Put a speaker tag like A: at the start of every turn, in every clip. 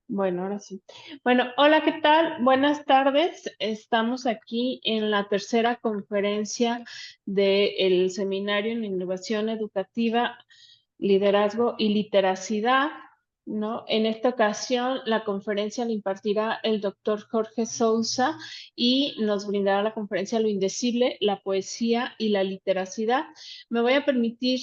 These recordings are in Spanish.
A: Bueno, ahora sí. Bueno, hola, ¿qué tal? Buenas tardes. Estamos aquí en la tercera conferencia del Seminario en Innovación Educativa, Liderazgo y Literacidad, ¿no? En esta ocasión, la conferencia la impartirá el doctor Jorge Sousa y nos brindará la conferencia Lo Indecible, la Poesía y la Literacidad. Me voy a permitir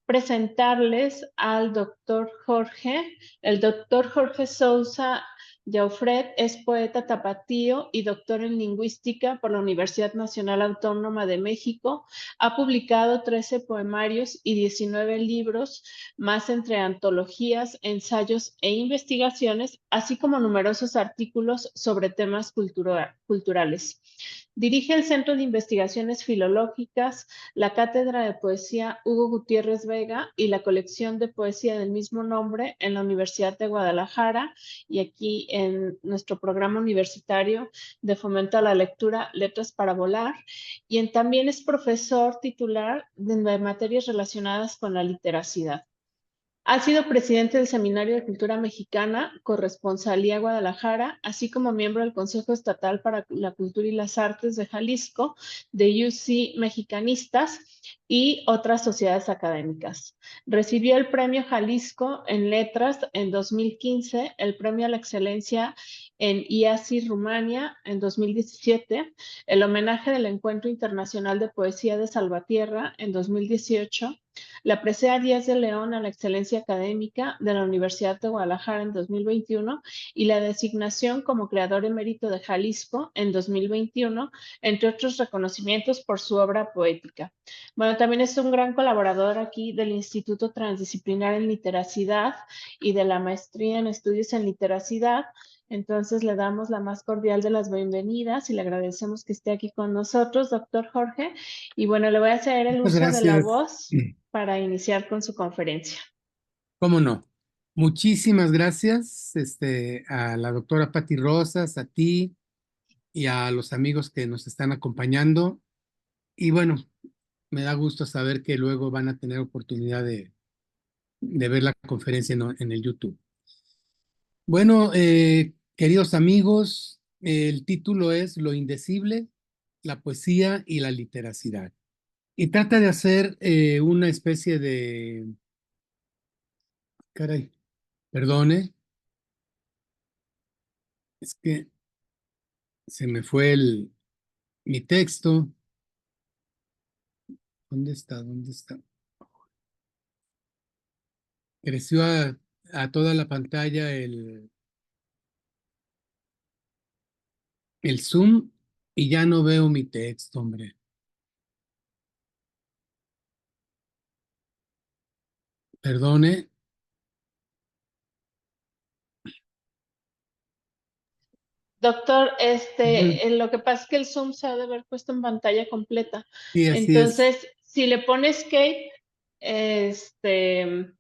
A: presentarles al doctor Jorge. El doctor Jorge Sousa Jaufret es poeta tapatío y doctor en lingüística por la Universidad Nacional Autónoma de México. Ha publicado 13 poemarios y 19 libros, más entre antologías, ensayos e investigaciones, así como numerosos artículos sobre temas culturales. Dirige el Centro de Investigaciones Filológicas, la Cátedra de Poesía Hugo Gutiérrez Vega y la colección de poesía del mismo nombre en la Universidad de Guadalajara y aquí en nuestro programa universitario de fomento a la lectura Letras para Volar. Y también es profesor titular de materias relacionadas con la literacidad. Ha sido presidente del Seminario de Cultura Mexicana, Corresponsalía Guadalajara, así como miembro del Consejo Estatal para la Cultura y las Artes de Jalisco, de UC Mexicanistas y otras sociedades académicas. Recibió el Premio Jalisco en Letras en 2015, el Premio a la Excelencia en IASI Rumania en 2017, el homenaje del Encuentro Internacional de Poesía de Salvatierra en 2018, la presea Díaz de León a la excelencia académica de la Universidad de Guadalajara en 2021 y la designación como creador emérito de Jalisco en 2021, entre otros reconocimientos por su obra poética. Bueno, también es un gran colaborador aquí del Instituto Transdisciplinar en Literacidad y de la Maestría en Estudios en Literacidad. Entonces le damos la más cordial de las bienvenidas y le agradecemos que esté aquí con nosotros, doctor Jorge. Y bueno, le voy a hacer el
B: Muchas
A: uso de la
B: gracias.
A: voz para iniciar con su conferencia.
B: ¿Cómo no? Muchísimas gracias, a la doctora Patti Rosas, a ti y a los amigos que nos están acompañando. Y bueno, me da gusto saber que luego van a tener oportunidad de ver la conferencia en el YouTube. Bueno, queridos amigos, el título es Lo Indecible, la poesía y la literacidad. Y trata de hacer una especie de, caray, perdone, es que se me fue mi texto. ¿Dónde está? ¿Dónde está? Creció a toda la pantalla el Zoom y ya no veo mi texto, hombre. Perdone.
A: Doctor,
B: Ujú.
A: lo que pasa es que el Zoom se ha de haber puesto en pantalla completa.
B: Sí, así es.
A: Entonces, si le pone escape, este,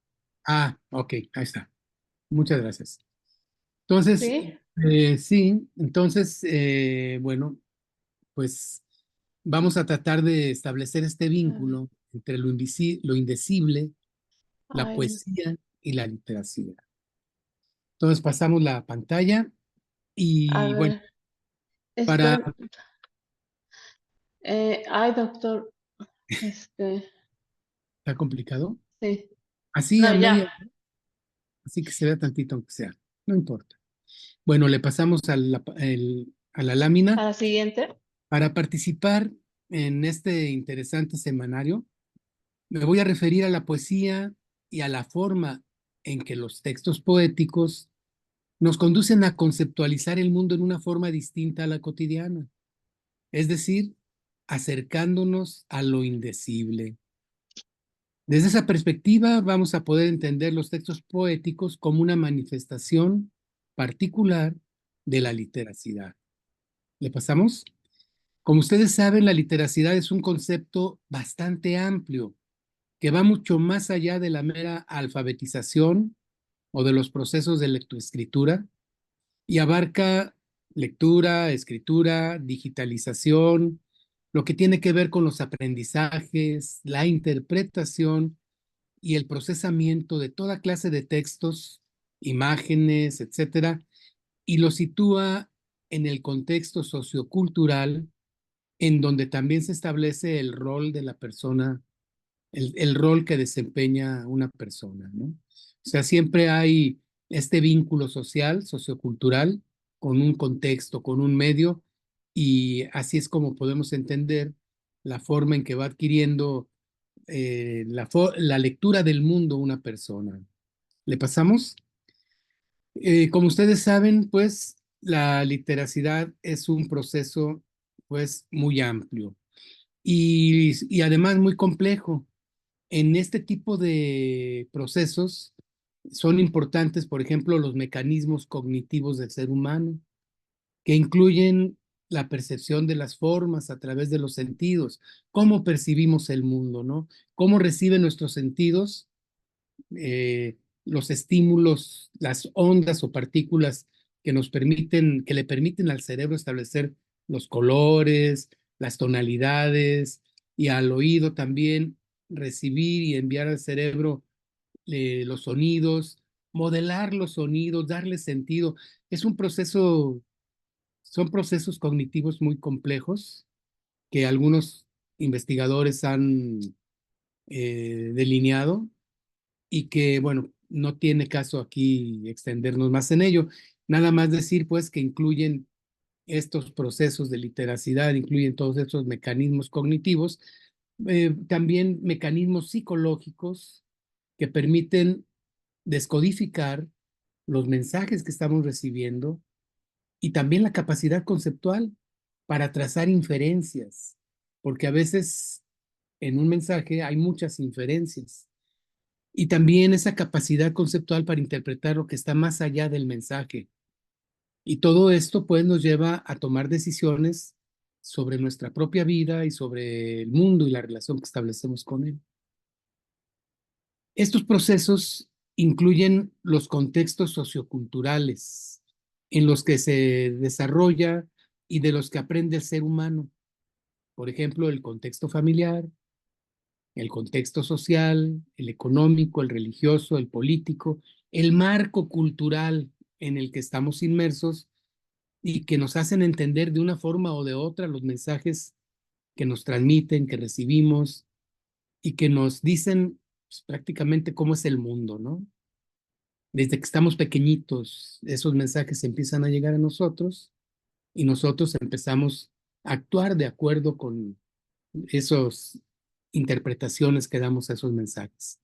B: Ah, ok, ahí está. Muchas gracias. Entonces,
A: ¿sí?
B: sí, entonces, bueno, pues vamos a tratar de establecer este
A: A ver,
B: vínculo entre lo indecible, la
A: ay, no.
B: poesía y la literatura. Entonces pasamos la pantalla
A: A
B: y bueno,
A: ver,
B: para...
A: espera, ay, doctor,
B: ¿Está complicado?
A: sí,
B: Así
A: no,
B: a media,
A: ya,
B: así que se vea tantito aunque sea, no importa. Bueno, le pasamos a la
A: a
B: lámina.
A: la siguiente.
B: Para participar en este interesante semanario, me voy a referir a la poesía y a la forma en que los textos poéticos nos conducen a conceptualizar el mundo en una forma distinta a la cotidiana, es decir, acercándonos a lo indecible. Desde esa perspectiva, vamos a poder entender los textos poéticos como una manifestación particular de la literacidad. ¿Le pasamos? Como ustedes saben, la literacidad es un concepto bastante amplio que va mucho más allá de la mera alfabetización o de los procesos de lectoescritura y abarca lectura, escritura, digitalización, lo que tiene que ver con los aprendizajes, la interpretación y el procesamiento de toda clase de textos, imágenes, etcétera, y lo sitúa en el contexto sociocultural en donde también se establece el rol de la persona, el rol que desempeña una persona, ¿no? O sea, siempre hay este vínculo social, sociocultural, con un contexto, con un medio, y así es como podemos entender la forma en que va adquiriendo la lectura del mundo una persona. ¿Le pasamos? Como ustedes saben, pues la literacidad es un proceso pues muy amplio y además muy complejo. En este tipo de procesos son importantes, por ejemplo, los mecanismos cognitivos del ser humano, que incluyen la percepción de las formas a través de los sentidos, cómo percibimos el mundo, ¿no? Cómo reciben nuestros sentidos los estímulos, las ondas o partículas que nos permiten, que le permiten al cerebro establecer los colores, las tonalidades y al oído también recibir y enviar al cerebro los sonidos, modelar los sonidos, darle sentido. Es un proceso, son procesos cognitivos muy complejos que algunos investigadores han delineado y que, bueno, no tiene caso aquí extendernos más en ello. Nada más decir, pues, que incluyen estos procesos de literacidad, incluyen todos estos mecanismos cognitivos, también mecanismos psicológicos que permiten descodificar los mensajes que estamos recibiendo y también la capacidad conceptual para trazar inferencias, porque a veces en un mensaje hay muchas inferencias y también esa capacidad conceptual para interpretar lo que está más allá del mensaje. Y todo esto pues nos lleva a tomar decisiones sobre nuestra propia vida y sobre el mundo y la relación que establecemos con él. Estos procesos incluyen los contextos socioculturales en los que se desarrolla y de los que aprende el ser humano. Por ejemplo, el contexto familiar, el contexto social, el económico, el religioso, el político, el marco cultural en el que estamos inmersos y que nos hacen entender de una forma o de otra los mensajes que nos transmiten, que recibimos y que nos dicen pues, prácticamente cómo es el mundo, ¿no? Desde que estamos pequeñitos, esos mensajes empiezan a llegar a nosotros y nosotros empezamos a actuar de acuerdo con esas interpretaciones que damos a esos mensajes.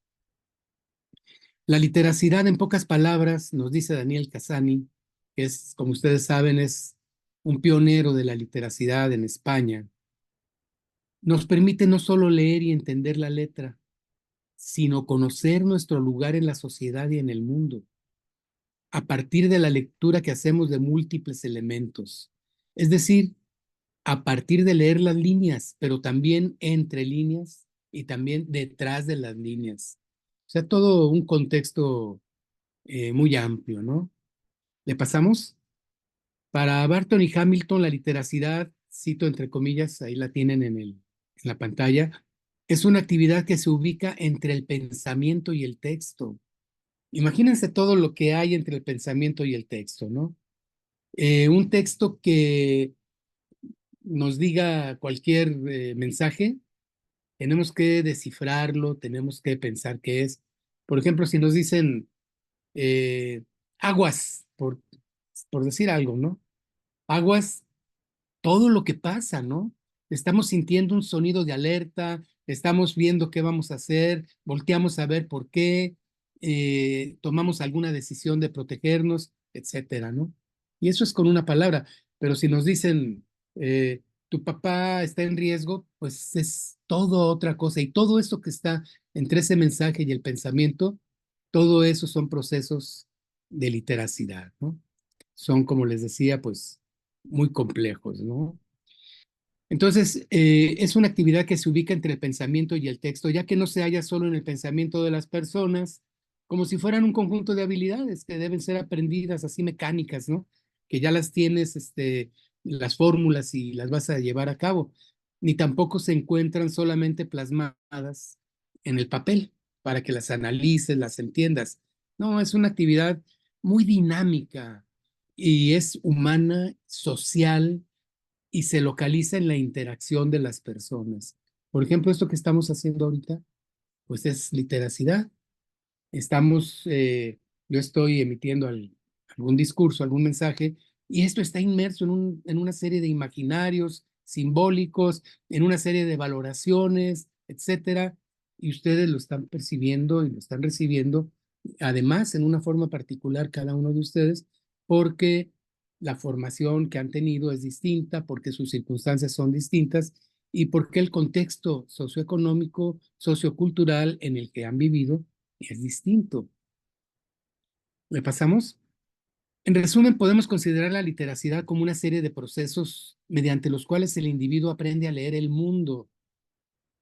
B: La literacidad, en pocas palabras, nos dice Daniel Cassani, que es, como ustedes saben, es un pionero de la literacidad en España, nos permite no solo leer y entender la letra, sino conocer nuestro lugar en la sociedad y en el mundo, a partir de la lectura que hacemos de múltiples elementos. Es decir, a partir de leer las líneas, pero también entre líneas y también detrás de las líneas. O sea, todo un contexto muy amplio, ¿no? ¿Le pasamos? Para Barton y Hamilton, la literacidad, cito entre comillas, ahí la tienen en la pantalla, es una actividad que se ubica entre el pensamiento y el texto. Imagínense todo lo que hay entre el pensamiento y el texto, ¿no? Un texto que nos diga cualquier mensaje, tenemos que descifrarlo, tenemos que pensar qué es. Por ejemplo, si nos dicen aguas, por decir algo, ¿no? Aguas, todo lo que pasa, ¿no? Estamos sintiendo un sonido de alerta, estamos viendo qué vamos a hacer, volteamos a ver por qué, tomamos alguna decisión de protegernos, etcétera, ¿no? Y eso es con una palabra, pero si nos dicen, tu papá está en riesgo, pues es todo otra cosa. Y todo eso que está entre ese mensaje y el pensamiento, todo eso son procesos de literacidad, ¿no? Son, como les decía, pues muy complejos, ¿no? Entonces, es una actividad que se ubica entre el pensamiento y el texto, ya que no se halla solo en el pensamiento de las personas, como si fueran un conjunto de habilidades que deben ser aprendidas así mecánicas, ¿no? Que ya las tienes, las fórmulas y las vas a llevar a cabo, ni tampoco se encuentran solamente plasmadas en el papel para que las analices, las entiendas. No, es una actividad muy dinámica, y es humana, social y se localiza en la interacción de las personas. Por ejemplo, esto que estamos haciendo ahorita, pues es literacidad. Estamos, yo estoy emitiendo algún discurso, algún mensaje, y esto está inmerso en una serie de imaginarios simbólicos, en una serie de valoraciones, etcétera, y ustedes lo están percibiendo y lo están recibiendo, además, en una forma particular cada uno de ustedes, porque la formación que han tenido es distinta, porque sus circunstancias son distintas y porque el contexto socioeconómico, sociocultural en el que han vivido es distinto. ¿Le pasamos? En resumen, podemos considerar la literacidad como una serie de procesos mediante los cuales el individuo aprende a leer el mundo,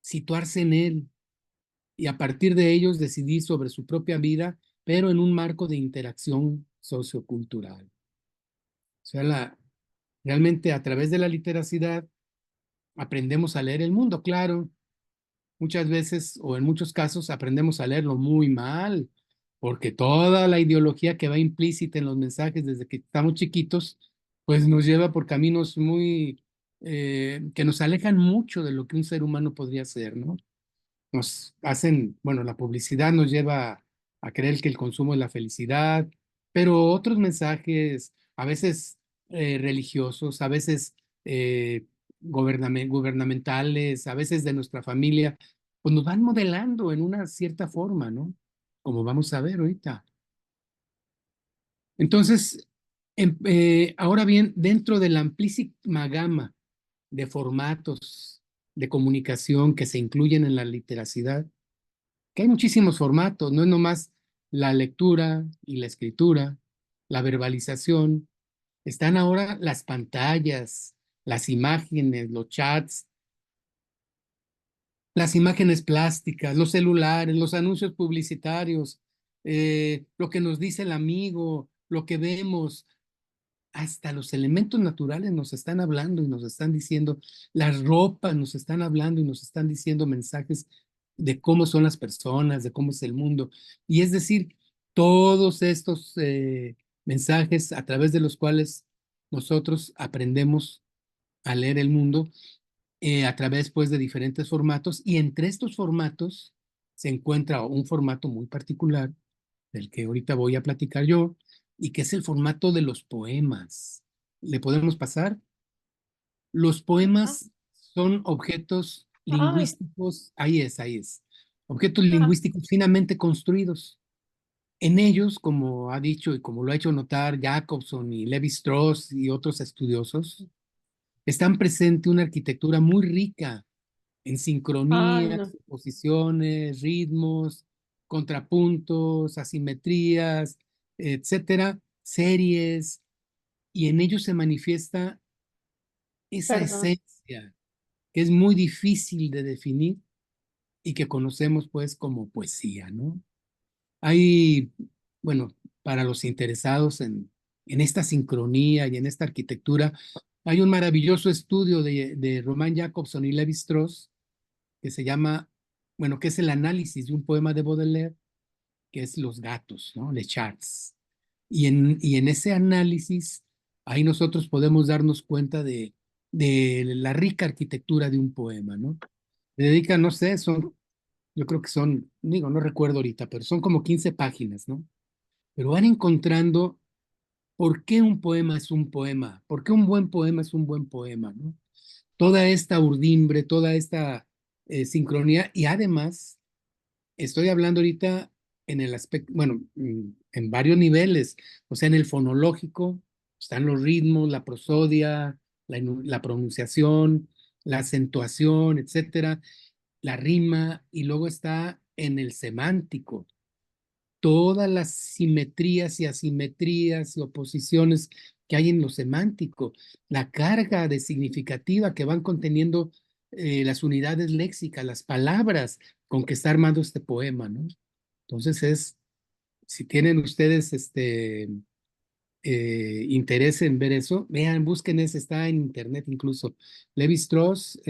B: situarse en él y a partir de ellos decidir sobre su propia vida, pero en un marco de interacción sociocultural. O sea, realmente a través de la literacidad aprendemos a leer el mundo, claro. Muchas veces o en muchos casos aprendemos a leerlo muy mal, porque toda la ideología que va implícita en los mensajes desde que estamos chiquitos, pues nos lleva por caminos muy, que nos alejan mucho de lo que un ser humano podría ser, ¿no? Nos hacen, bueno, la publicidad nos lleva a creer que el consumo es la felicidad, pero otros mensajes, a veces religiosos, a veces gubernamentales, a veces de nuestra familia, pues nos van modelando en una cierta forma, ¿no? Como vamos a ver ahorita. Entonces, ahora bien, dentro de la amplísima gama de formatos de comunicación que se incluyen en la literacidad, que hay muchísimos formatos, no es nomás la lectura y la escritura, la verbalización, están ahora las pantallas, las imágenes, los chats, las imágenes plásticas, los celulares, los anuncios publicitarios, lo que nos dice el amigo, lo que vemos, hasta los elementos naturales nos están hablando y nos están diciendo, las ropas nos están hablando y nos están diciendo mensajes de cómo son las personas, de cómo es el mundo. Y es decir, todos estos mensajes a través de los cuales nosotros aprendemos a leer el mundo a través pues de diferentes formatos y entre estos formatos se encuentra un formato muy particular del que ahorita voy a platicar yo, y que es el formato de los poemas. ¿Le podemos pasar? Los
A: Ajá.
B: poemas son objetos
A: Ay,
B: lingüísticos, ahí es, objetos
A: ah,
B: lingüísticos finamente construidos. En ellos, como ha dicho y como lo ha hecho notar Jacobson y Levi Strauss y otros estudiosos, están presente una arquitectura muy rica en
A: ay,
B: sincronías,
A: no,
B: posiciones, ritmos, contrapuntos, asimetrías, etcétera, series, y en ellos se manifiesta esa
A: perdón.
B: esencia que es muy difícil de definir y que conocemos pues como poesía, ¿no? Hay, bueno, para los interesados en esta sincronía y en esta arquitectura, hay un maravilloso estudio de Roman Jacobson y Levi Strauss que se llama, bueno, que es el análisis de un poema de Baudelaire, que es Los gatos, ¿no? Les Chats. Y en ese análisis, ahí nosotros podemos darnos cuenta de la rica arquitectura de un poema, ¿no? Le dedica, no sé, yo creo que son, digo, no recuerdo ahorita, pero son como 15 páginas, ¿no? Pero van encontrando por qué un poema es un poema, por qué un buen poema es un buen poema, ¿no? Toda esta urdimbre, toda esta sincronía y además estoy hablando ahorita en el aspecto, bueno, en varios niveles, o sea, en el fonológico están los ritmos, la prosodia, la pronunciación, la acentuación, etcétera, la rima, y luego está en el semántico, todas las simetrías y asimetrías y oposiciones que hay en lo semántico, la carga de significativa que van conteniendo las unidades léxicas, las palabras con que está armado este poema, ¿no? Entonces si tienen ustedes interés en ver eso, vean, busquen ese, está en internet incluso. Levi Strauss,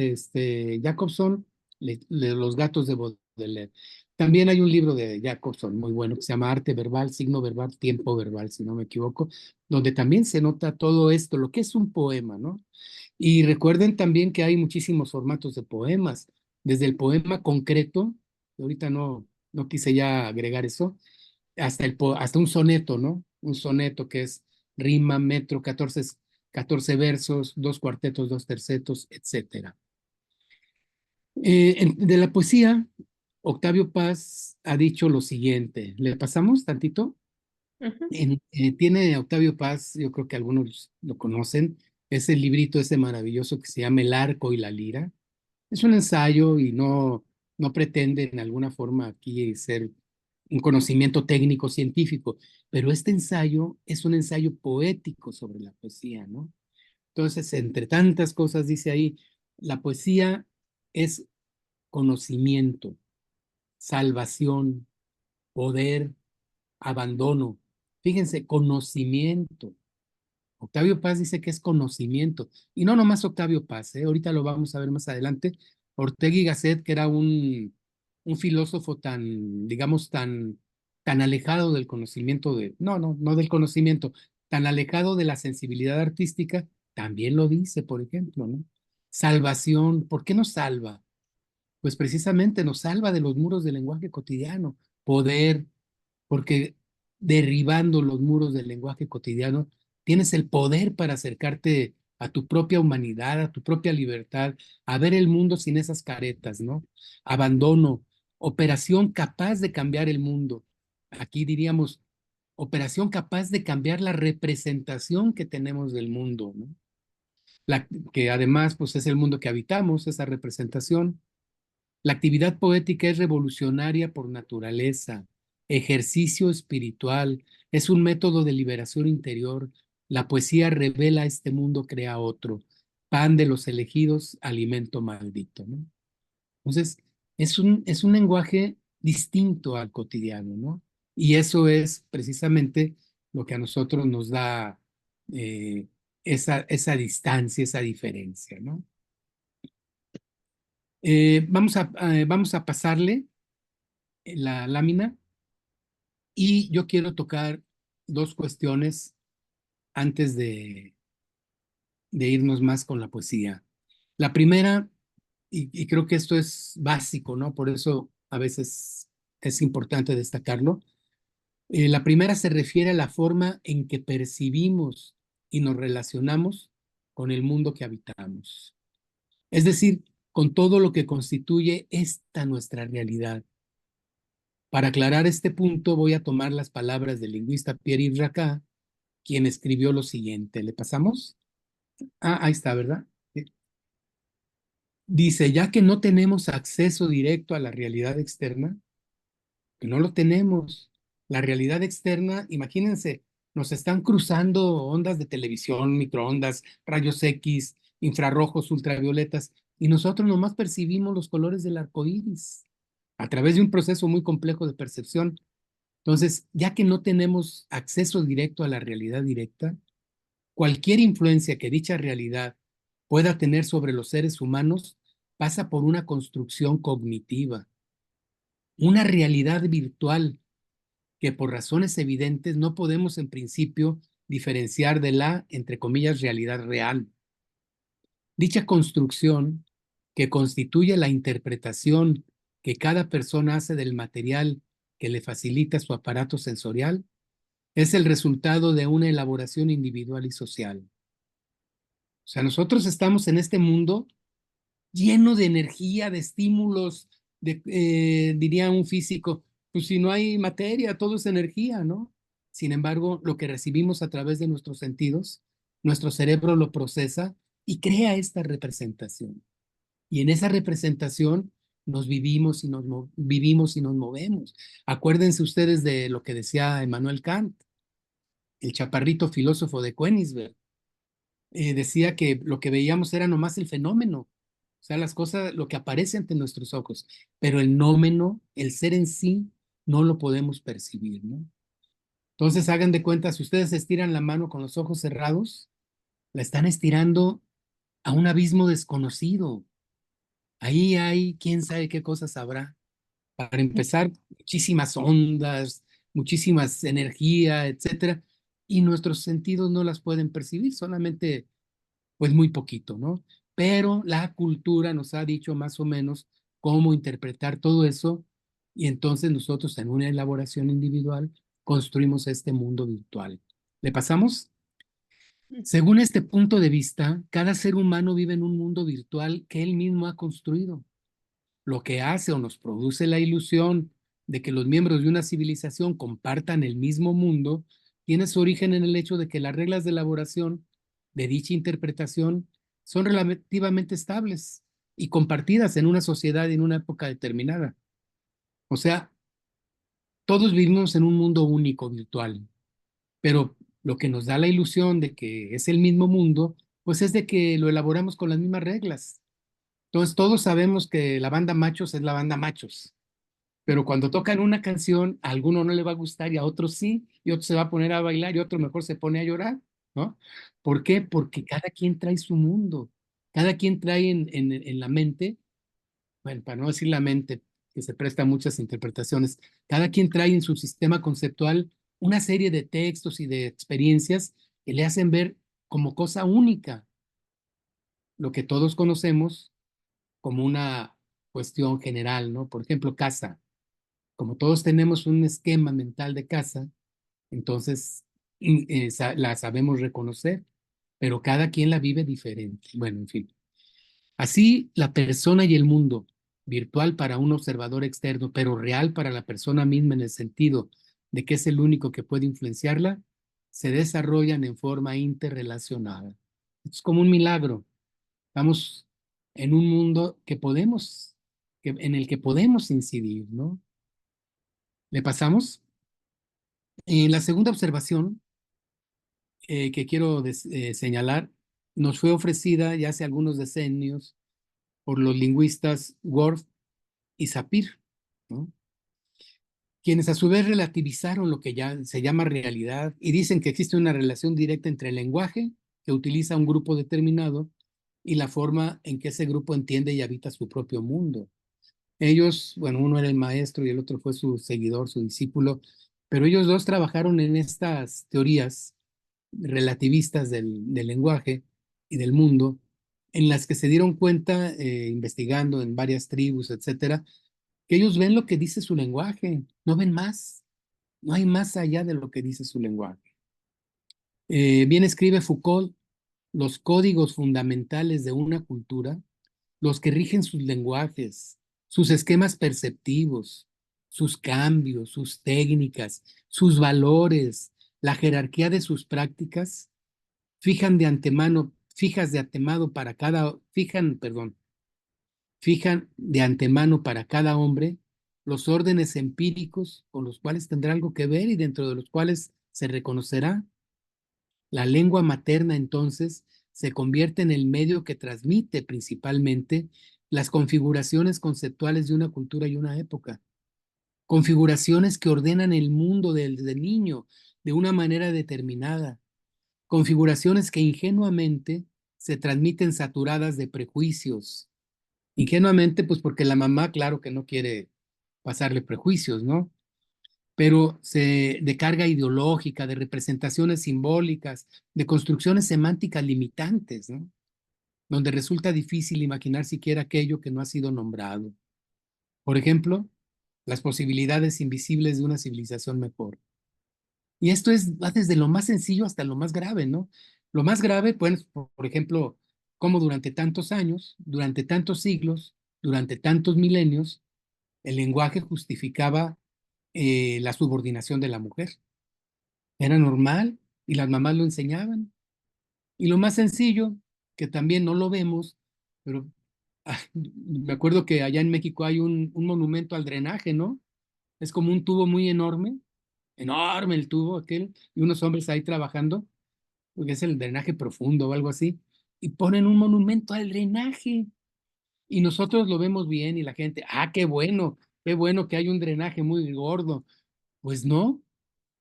B: Jacobson, Los gatos de Baudelaire. También hay un libro de Jacobson muy bueno que se llama Arte Verbal, Signo Verbal, Tiempo Verbal, si no me equivoco, donde también se nota todo esto, lo que es un poema, ¿no? Y recuerden también que hay muchísimos formatos de poemas, desde el poema concreto, ahorita no quise ya agregar eso, hasta un soneto, ¿no? Un soneto que es rima, metro, 14 versos, dos cuartetos, dos tercetos, etcétera. De la poesía, Octavio Paz ha dicho lo siguiente. ¿Le pasamos tantito?
A: Ujú.
B: Tiene Octavio Paz, yo creo que algunos lo conocen, es el librito ese maravilloso que se llama El arco y la lira. Es un ensayo y no pretende en alguna forma aquí ser un conocimiento técnico científico, pero este ensayo es un ensayo poético sobre la poesía, ¿no? Entonces, entre tantas cosas dice ahí, la poesía es conocimiento, salvación, poder, abandono. Fíjense, conocimiento. Octavio Paz dice que es conocimiento. Y no nomás Octavio Paz, ¿eh? Ahorita lo vamos a ver más adelante. Ortega y Gasset, que era un filósofo tan, digamos, tan alejado del conocimiento no del conocimiento, tan alejado de la sensibilidad artística, también lo dice, por ejemplo, ¿no? Salvación, ¿por qué nos salva? Pues precisamente nos salva de los muros del lenguaje cotidiano. Poder, porque derribando los muros del lenguaje cotidiano, tienes el poder para acercarte a tu propia humanidad, a tu propia libertad, a ver el mundo sin esas caretas, ¿no? Abandono, operación capaz de cambiar el mundo. Aquí diríamos, operación capaz de cambiar la representación que tenemos del mundo, ¿no? Que además, pues es el mundo que habitamos, esa representación. La actividad poética es revolucionaria por naturaleza, ejercicio espiritual, es un método de liberación interior. La poesía revela este mundo, crea otro. Pan de los elegidos, alimento maldito, ¿no? Entonces, es un lenguaje distinto al cotidiano, ¿no? Y eso es precisamente lo que a nosotros nos da eh, esa distancia, esa diferencia, ¿no? Vamos a pasarle la lámina y yo quiero tocar dos cuestiones antes de irnos más con la poesía. La primera, y creo que esto es básico, ¿no? Por eso a veces es importante destacarlo. La primera se refiere a la forma en que percibimos y nos relacionamos con el mundo que habitamos. Es decir, con todo lo que constituye esta nuestra realidad. Para aclarar este punto, voy a tomar las palabras del lingüista Pierre-Yves Racah, quien escribió lo siguiente. ¿Le pasamos? Ahí está, ¿verdad? Sí. Dice, ya que no tenemos acceso directo a la realidad externa, que no lo tenemos, la realidad externa, imagínense, nos están cruzando ondas de televisión, microondas, rayos X, infrarrojos, ultravioletas, y nosotros nomás percibimos los colores del arco iris a través de un proceso muy complejo de percepción. Entonces, ya que no tenemos acceso directo a la realidad directa, cualquier influencia que dicha realidad pueda tener sobre los seres humanos pasa por una construcción cognitiva, una realidad virtual que por razones evidentes no podemos en principio diferenciar de la, entre comillas, realidad real. Dicha construcción, que constituye la interpretación que cada persona hace del material que le facilita su aparato sensorial, es el resultado de una elaboración individual y social. O sea, nosotros estamos en este mundo lleno de energía, de estímulos, diría un físico, pues si no hay materia, todo es energía, ¿no? Sin embargo, lo que recibimos a través de nuestros sentidos, nuestro cerebro lo procesa y crea esta representación. Y en esa representación nos vivimos y nos movemos. Acuérdense ustedes de lo que decía Emmanuel Kant, el chaparrito filósofo de Königsberg. Decía que lo que veíamos era nomás el fenómeno, o sea, las cosas, lo que aparece ante nuestros ojos, pero el nómeno, el ser en sí, no lo podemos percibir, ¿no? Entonces, hagan de cuenta, si ustedes estiran la mano con los ojos cerrados, la están estirando a un abismo desconocido. Ahí hay, quién sabe qué cosas habrá. Para empezar, muchísimas ondas, muchísimas energía, etcétera, y nuestros sentidos no las pueden percibir, solamente pues muy poquito, ¿no? Pero la cultura nos ha dicho más o menos cómo interpretar todo eso y entonces nosotros en una elaboración individual construimos este mundo virtual. ¿Le pasamos? Según este punto de vista, cada ser humano vive en un mundo virtual que él mismo ha construido. Lo que hace o nos produce la ilusión de que los miembros de una civilización compartan el mismo mundo tiene su origen en el hecho de que las reglas de elaboración de dicha interpretación son relativamente estables y compartidas en una sociedad en una época determinada. O sea, todos vivimos en un mundo único virtual, pero lo que nos da la ilusión de que es el mismo mundo, pues es de que lo elaboramos con las mismas reglas. Entonces todos sabemos que la banda Machos es la banda Machos, pero cuando tocan una canción, a alguno no le va a gustar y a otro sí, y otro se va a poner a bailar y otro mejor se pone a llorar, ¿no? ¿Por qué? Porque cada quien trae su mundo, cada quien trae en la mente, bueno, para no decir la mente, que se presta a muchas interpretaciones, cada quien trae en su sistema conceptual una serie de textos y de experiencias que le hacen ver como cosa única lo que todos conocemos como una cuestión general, ¿no? Por ejemplo, casa. Como todos tenemos un esquema mental de casa, entonces la sabemos reconocer, pero cada quien la vive diferente. Bueno, en fin. Así, la persona y el mundo, virtual para un observador externo, pero real para la persona misma en el sentido de que es el único que puede influenciarla, se desarrollan en forma interrelacionada. Es como un milagro. Estamos en un mundo en el que podemos incidir, ¿no? ¿Le pasamos? La segunda observación que quiero señalar nos fue ofrecida ya hace algunos decenios por los lingüistas Worf y Sapir, ¿no? Quienes a su vez relativizaron lo que ya se llama realidad y dicen que existe una relación directa entre el lenguaje que utiliza un grupo determinado y la forma en que ese grupo entiende y habita su propio mundo. Ellos, bueno, uno era el maestro y el otro fue su seguidor, su discípulo, pero ellos dos trabajaron en estas teorías relativistas del lenguaje y del mundo, en las que se dieron cuenta, investigando en varias tribus, etcétera, que ellos ven lo que dice su lenguaje, no ven más, no hay más allá de lo que dice su lenguaje. Bien escribe Foucault, los códigos fundamentales de una cultura, los que rigen sus lenguajes, sus esquemas perceptivos, sus cambios, sus técnicas, sus valores, la jerarquía de sus prácticas, fijan de antemano para cada hombre los órdenes empíricos con los cuales tendrá algo que ver y dentro de los cuales se reconocerá. La lengua materna entonces se convierte en el medio que transmite principalmente las configuraciones conceptuales de una cultura y una época, configuraciones que ordenan el mundo desde niño de una manera determinada, configuraciones que ingenuamente se transmiten saturadas de prejuicios. Ingenuamente, pues porque la mamá, claro que no quiere pasarle prejuicios, ¿no? Pero de carga ideológica, de representaciones simbólicas, de construcciones semánticas limitantes, ¿no? Donde resulta difícil imaginar siquiera aquello que no ha sido nombrado. Por ejemplo, las posibilidades invisibles de una civilización mejor. Y esto va desde lo más sencillo hasta lo más grave, ¿no? Lo más grave, pues, por ejemplo, como durante tantos años, durante tantos siglos, durante tantos milenios, el lenguaje justificaba la subordinación de la mujer. Era normal y las mamás lo enseñaban. Y lo más sencillo, que también no lo vemos, pero me acuerdo que allá en México hay un monumento al drenaje, ¿no? Es como un tubo muy enorme, enorme el tubo aquel, y unos hombres ahí trabajando, porque es el drenaje profundo o algo así, y ponen un monumento al drenaje. Y nosotros lo vemos bien y la gente, qué bueno que hay un drenaje muy gordo. Pues no,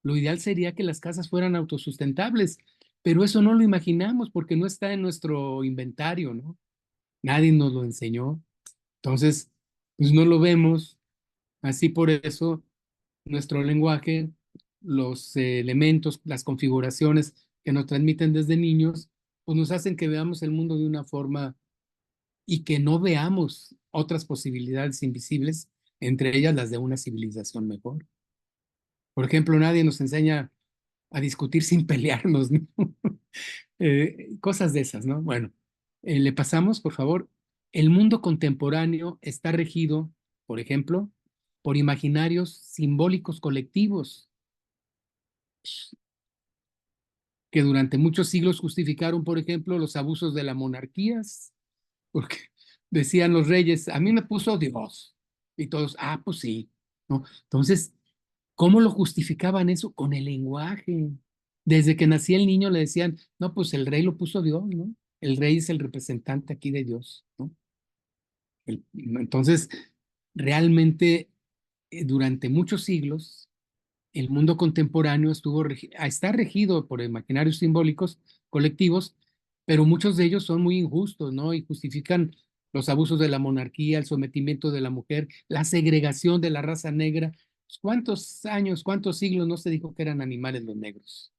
B: lo ideal sería que las casas fueran autosustentables, pero eso no lo imaginamos porque no está en nuestro inventario, ¿no? Nadie nos lo enseñó. Entonces, pues no lo vemos Así por eso nuestro lenguaje, los elementos, las configuraciones que nos transmiten desde niños, pues nos hacen que veamos el mundo de una forma y que no veamos otras posibilidades invisibles, entre ellas las de una civilización mejor. Por ejemplo, nadie nos enseña a discutir sin pelearnos, ¿no? Cosas de esas, ¿no? Bueno, le pasamos, por favor. El mundo contemporáneo está regido, por ejemplo, por imaginarios simbólicos colectivos que durante muchos siglos justificaron, por ejemplo, los abusos de las monarquías, porque decían los reyes, a mí me puso Dios, y todos, ah, pues sí, ¿no? Entonces, ¿cómo lo justificaban eso? Con el lenguaje. Desde que nacía el niño le decían, no, pues el rey lo puso Dios, ¿no? El rey es el representante aquí de Dios, ¿no? Entonces, realmente, durante muchos siglos, el mundo contemporáneo está regido por imaginarios simbólicos colectivos, pero muchos de ellos son muy injustos, ¿no? Y justifican los abusos de la monarquía, el sometimiento de la mujer, la segregación de la raza negra. ¿Cuántos años, cuántos siglos no se dijo que eran animales los negros?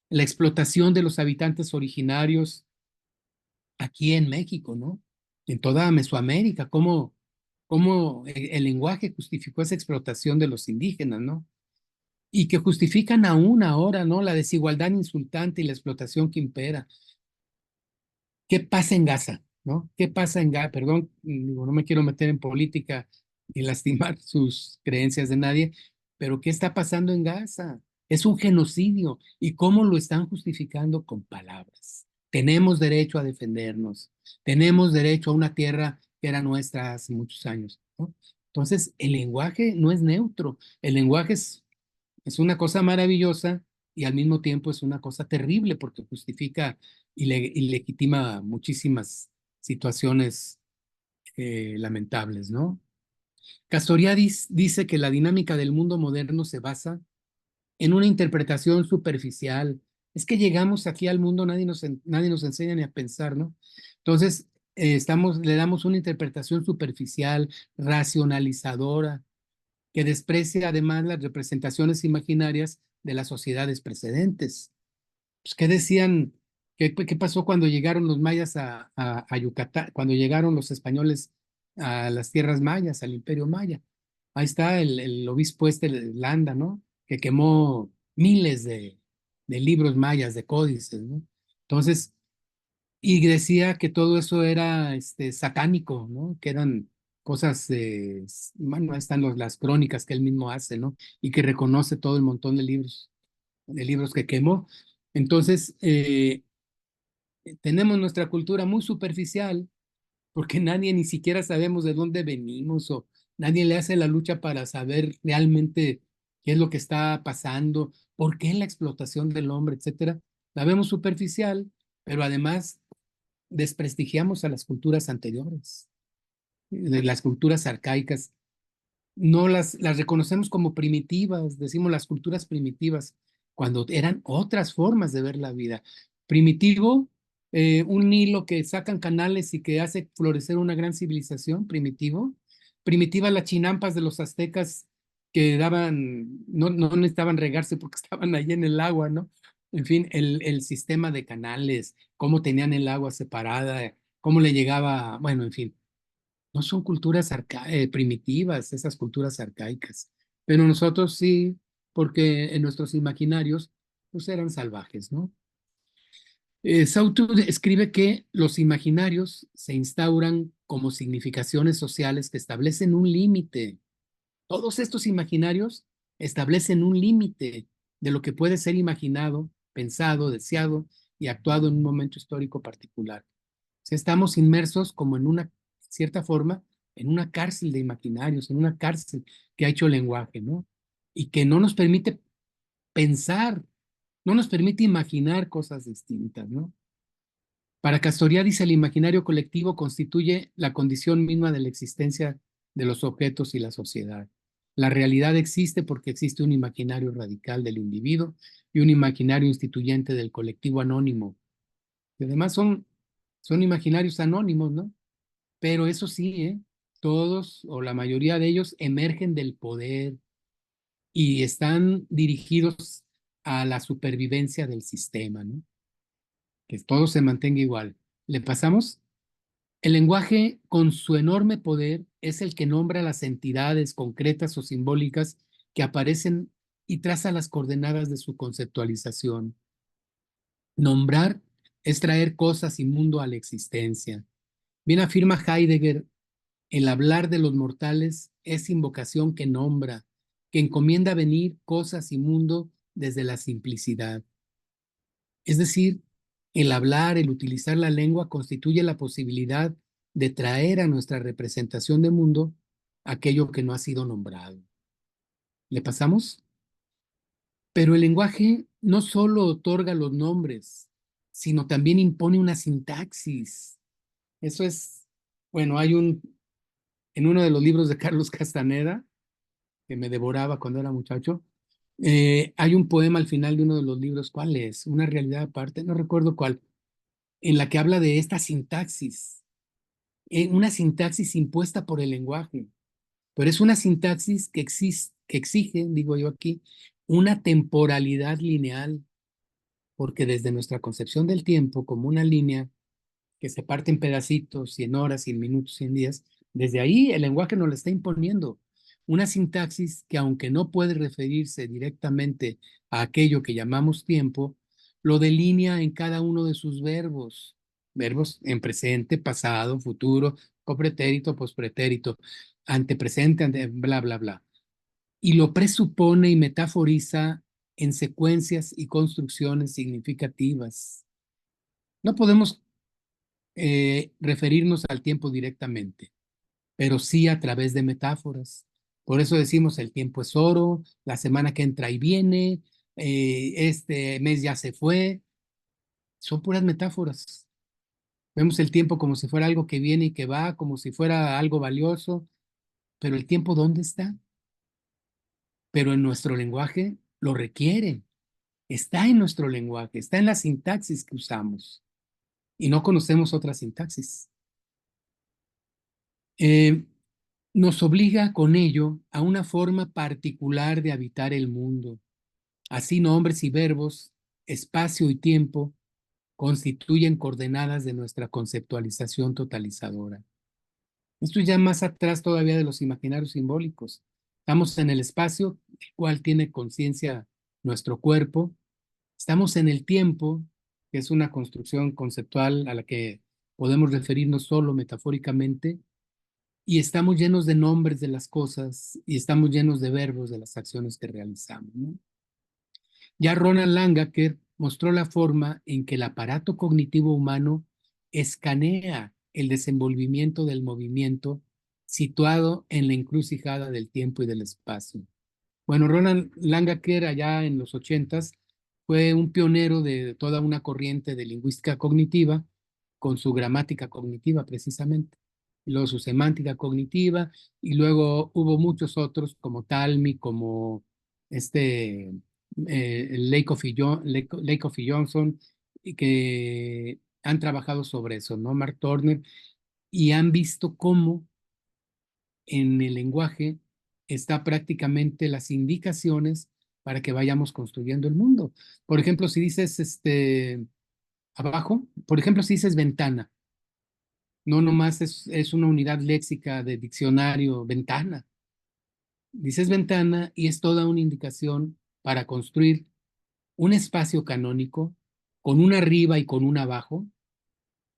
B: La explotación de los habitantes originarios aquí en México, ¿no? En toda Mesoamérica, cómo el lenguaje justificó esa explotación de los indígenas, ¿no? Y que justifican aún ahora, ¿no? La desigualdad insultante y la explotación que impera. ¿Qué pasa en Gaza? ¿No? ¿Qué pasa en Gaza? Perdón, digo, no me quiero meter en política y lastimar sus creencias de nadie, pero ¿qué está pasando en Gaza? Es un genocidio. ¿Y cómo lo están justificando? Con palabras. Tenemos derecho a defendernos. Tenemos derecho a una tierra que era nuestra hace muchos años, ¿no? Entonces, el lenguaje no es neutro. El lenguaje es una cosa maravillosa y al mismo tiempo es una cosa terrible porque justifica y legitima muchísimas situaciones lamentables, ¿no? Castoriadis dice que la dinámica del mundo moderno se basa en una interpretación superficial. Es que llegamos aquí al mundo, nadie nos enseña ni a pensar, ¿no? Entonces, le damos una interpretación superficial, racionalizadora, que desprecia además las representaciones imaginarias de las sociedades precedentes. Pues, ¿qué decían? ¿Qué pasó cuando llegaron los mayas a Yucatán? Cuando llegaron los españoles a las tierras mayas, al imperio maya. Ahí está el obispo este de Landa, ¿no? Que quemó miles de libros mayas, de códices, ¿no? Entonces, y decía que todo eso era satánico, ¿no? Que eran cosas, bueno, ahí están las crónicas que él mismo hace, ¿no? Y que reconoce todo el montón de libros que quemó. Entonces, tenemos nuestra cultura muy superficial porque nadie ni siquiera sabemos de dónde venimos o nadie le hace la lucha para saber realmente qué es lo que está pasando, por qué la explotación del hombre, etcétera. La vemos superficial, pero además desprestigiamos a las culturas anteriores, de las culturas arcaicas. No las reconocemos como primitivas, decimos las culturas primitivas, cuando eran otras formas de ver la vida. Primitivo, un hilo que sacan canales y que hace florecer una gran civilización, primitivo. Primitiva las chinampas de los aztecas que no necesitaban regarse porque estaban ahí en el agua, ¿no? En fin, el sistema de canales, cómo tenían el agua separada, cómo le llegaba, bueno, en fin, no son culturas primitivas, esas culturas arcaicas, pero nosotros sí, porque en nuestros imaginarios, pues eran salvajes, ¿no? Saussure escribe que los imaginarios se instauran como significaciones sociales que establecen un límite. Todos estos imaginarios establecen un límite de lo que puede ser imaginado, pensado, deseado y actuado en un momento histórico particular. Si estamos inmersos como en una cierta forma, en una cárcel de imaginarios, en una cárcel que ha hecho el lenguaje, ¿no? Y que no nos permite pensar, no nos permite imaginar cosas distintas, ¿no? Para Castoriadis, el imaginario colectivo constituye la condición misma de la existencia de los objetos y la sociedad. La realidad existe porque existe un imaginario radical del individuo y un imaginario instituyente del colectivo anónimo. Y además son imaginarios anónimos, ¿no? Pero eso sí, ¿eh? todos o la mayoría de ellos emergen del poder y están dirigidos a la supervivencia del sistema, ¿no? Que todo se mantenga igual. ¿Le pasamos? El lenguaje, con su enorme poder, es el que nombra las entidades concretas o simbólicas que aparecen y traza las coordenadas de su conceptualización. Nombrar es traer cosas y mundo a la existencia. Bien afirma Heidegger, el hablar de los mortales es invocación que nombra, que encomienda venir cosas y mundo desde la simplicidad. Es decir, el hablar, el utilizar la lengua constituye la posibilidad de traer a nuestra representación de mundo aquello que no ha sido nombrado. ¿Le pasamos? Pero el lenguaje no solo otorga los nombres, sino también impone una sintaxis. Eso es, bueno, en uno de los libros de Carlos Castaneda, que me devoraba cuando era muchacho, hay un poema al final de uno de los libros, ¿cuál es? Una realidad aparte, no recuerdo cuál, en la que habla de esta sintaxis, una sintaxis impuesta por el lenguaje, pero es una sintaxis que exige, digo yo aquí, una temporalidad lineal, porque desde nuestra concepción del tiempo como una línea que se parte en pedacitos, y en horas, y en minutos, y en días, desde ahí el lenguaje nos lo está imponiendo. Una sintaxis que, aunque no puede referirse directamente a aquello que llamamos tiempo, lo delinea en cada uno de sus verbos. Verbos en presente, pasado, futuro, copretérito, pospretérito, antepresente, bla, bla, bla. Y lo presupone y metaforiza en secuencias y construcciones significativas. No podemos referirnos al tiempo directamente, pero sí a través de metáforas. Por eso decimos el tiempo es oro, la semana que entra y viene, este mes ya se fue. Son puras metáforas. Vemos el tiempo como si fuera algo que viene y que va, como si fuera algo valioso, pero el tiempo, ¿dónde está? Pero en nuestro lenguaje lo requiere. Está en nuestro lenguaje, está en la sintaxis que usamos y no conocemos otra sintaxis. Eh, Nos obliga con ello a una forma particular de habitar el mundo. Así nombres y verbos, espacio y tiempo constituyen coordenadas de nuestra conceptualización totalizadora. Esto ya más atrás todavía de los imaginarios simbólicos. Estamos en el espacio, el cual tiene conciencia nuestro cuerpo. Estamos en el tiempo, que es una construcción conceptual a la que podemos referirnos solo metafóricamente, y estamos llenos de nombres de las cosas y estamos llenos de verbos de las acciones que realizamos, ¿no? Ya Ronald Langacker mostró la forma en que el aparato cognitivo humano escanea el desenvolvimiento del movimiento situado en la encrucijada del tiempo y del espacio. Bueno, Ronald Langacker allá en los 80s fue un pionero de toda una corriente de lingüística cognitiva con su gramática cognitiva precisamente, y luego su semántica cognitiva, y luego hubo muchos otros como Talmy, como este Lakoff y Johnson, y que han trabajado sobre eso, ¿no? Mark Turner, y han visto cómo en el lenguaje está prácticamente las indicaciones para que vayamos construyendo el mundo. Por ejemplo, si dices abajo, por ejemplo, si dices ventana, no nomás es una unidad léxica de diccionario, ventana. Dices ventana y es toda una indicación para construir un espacio canónico con un arriba y con un abajo,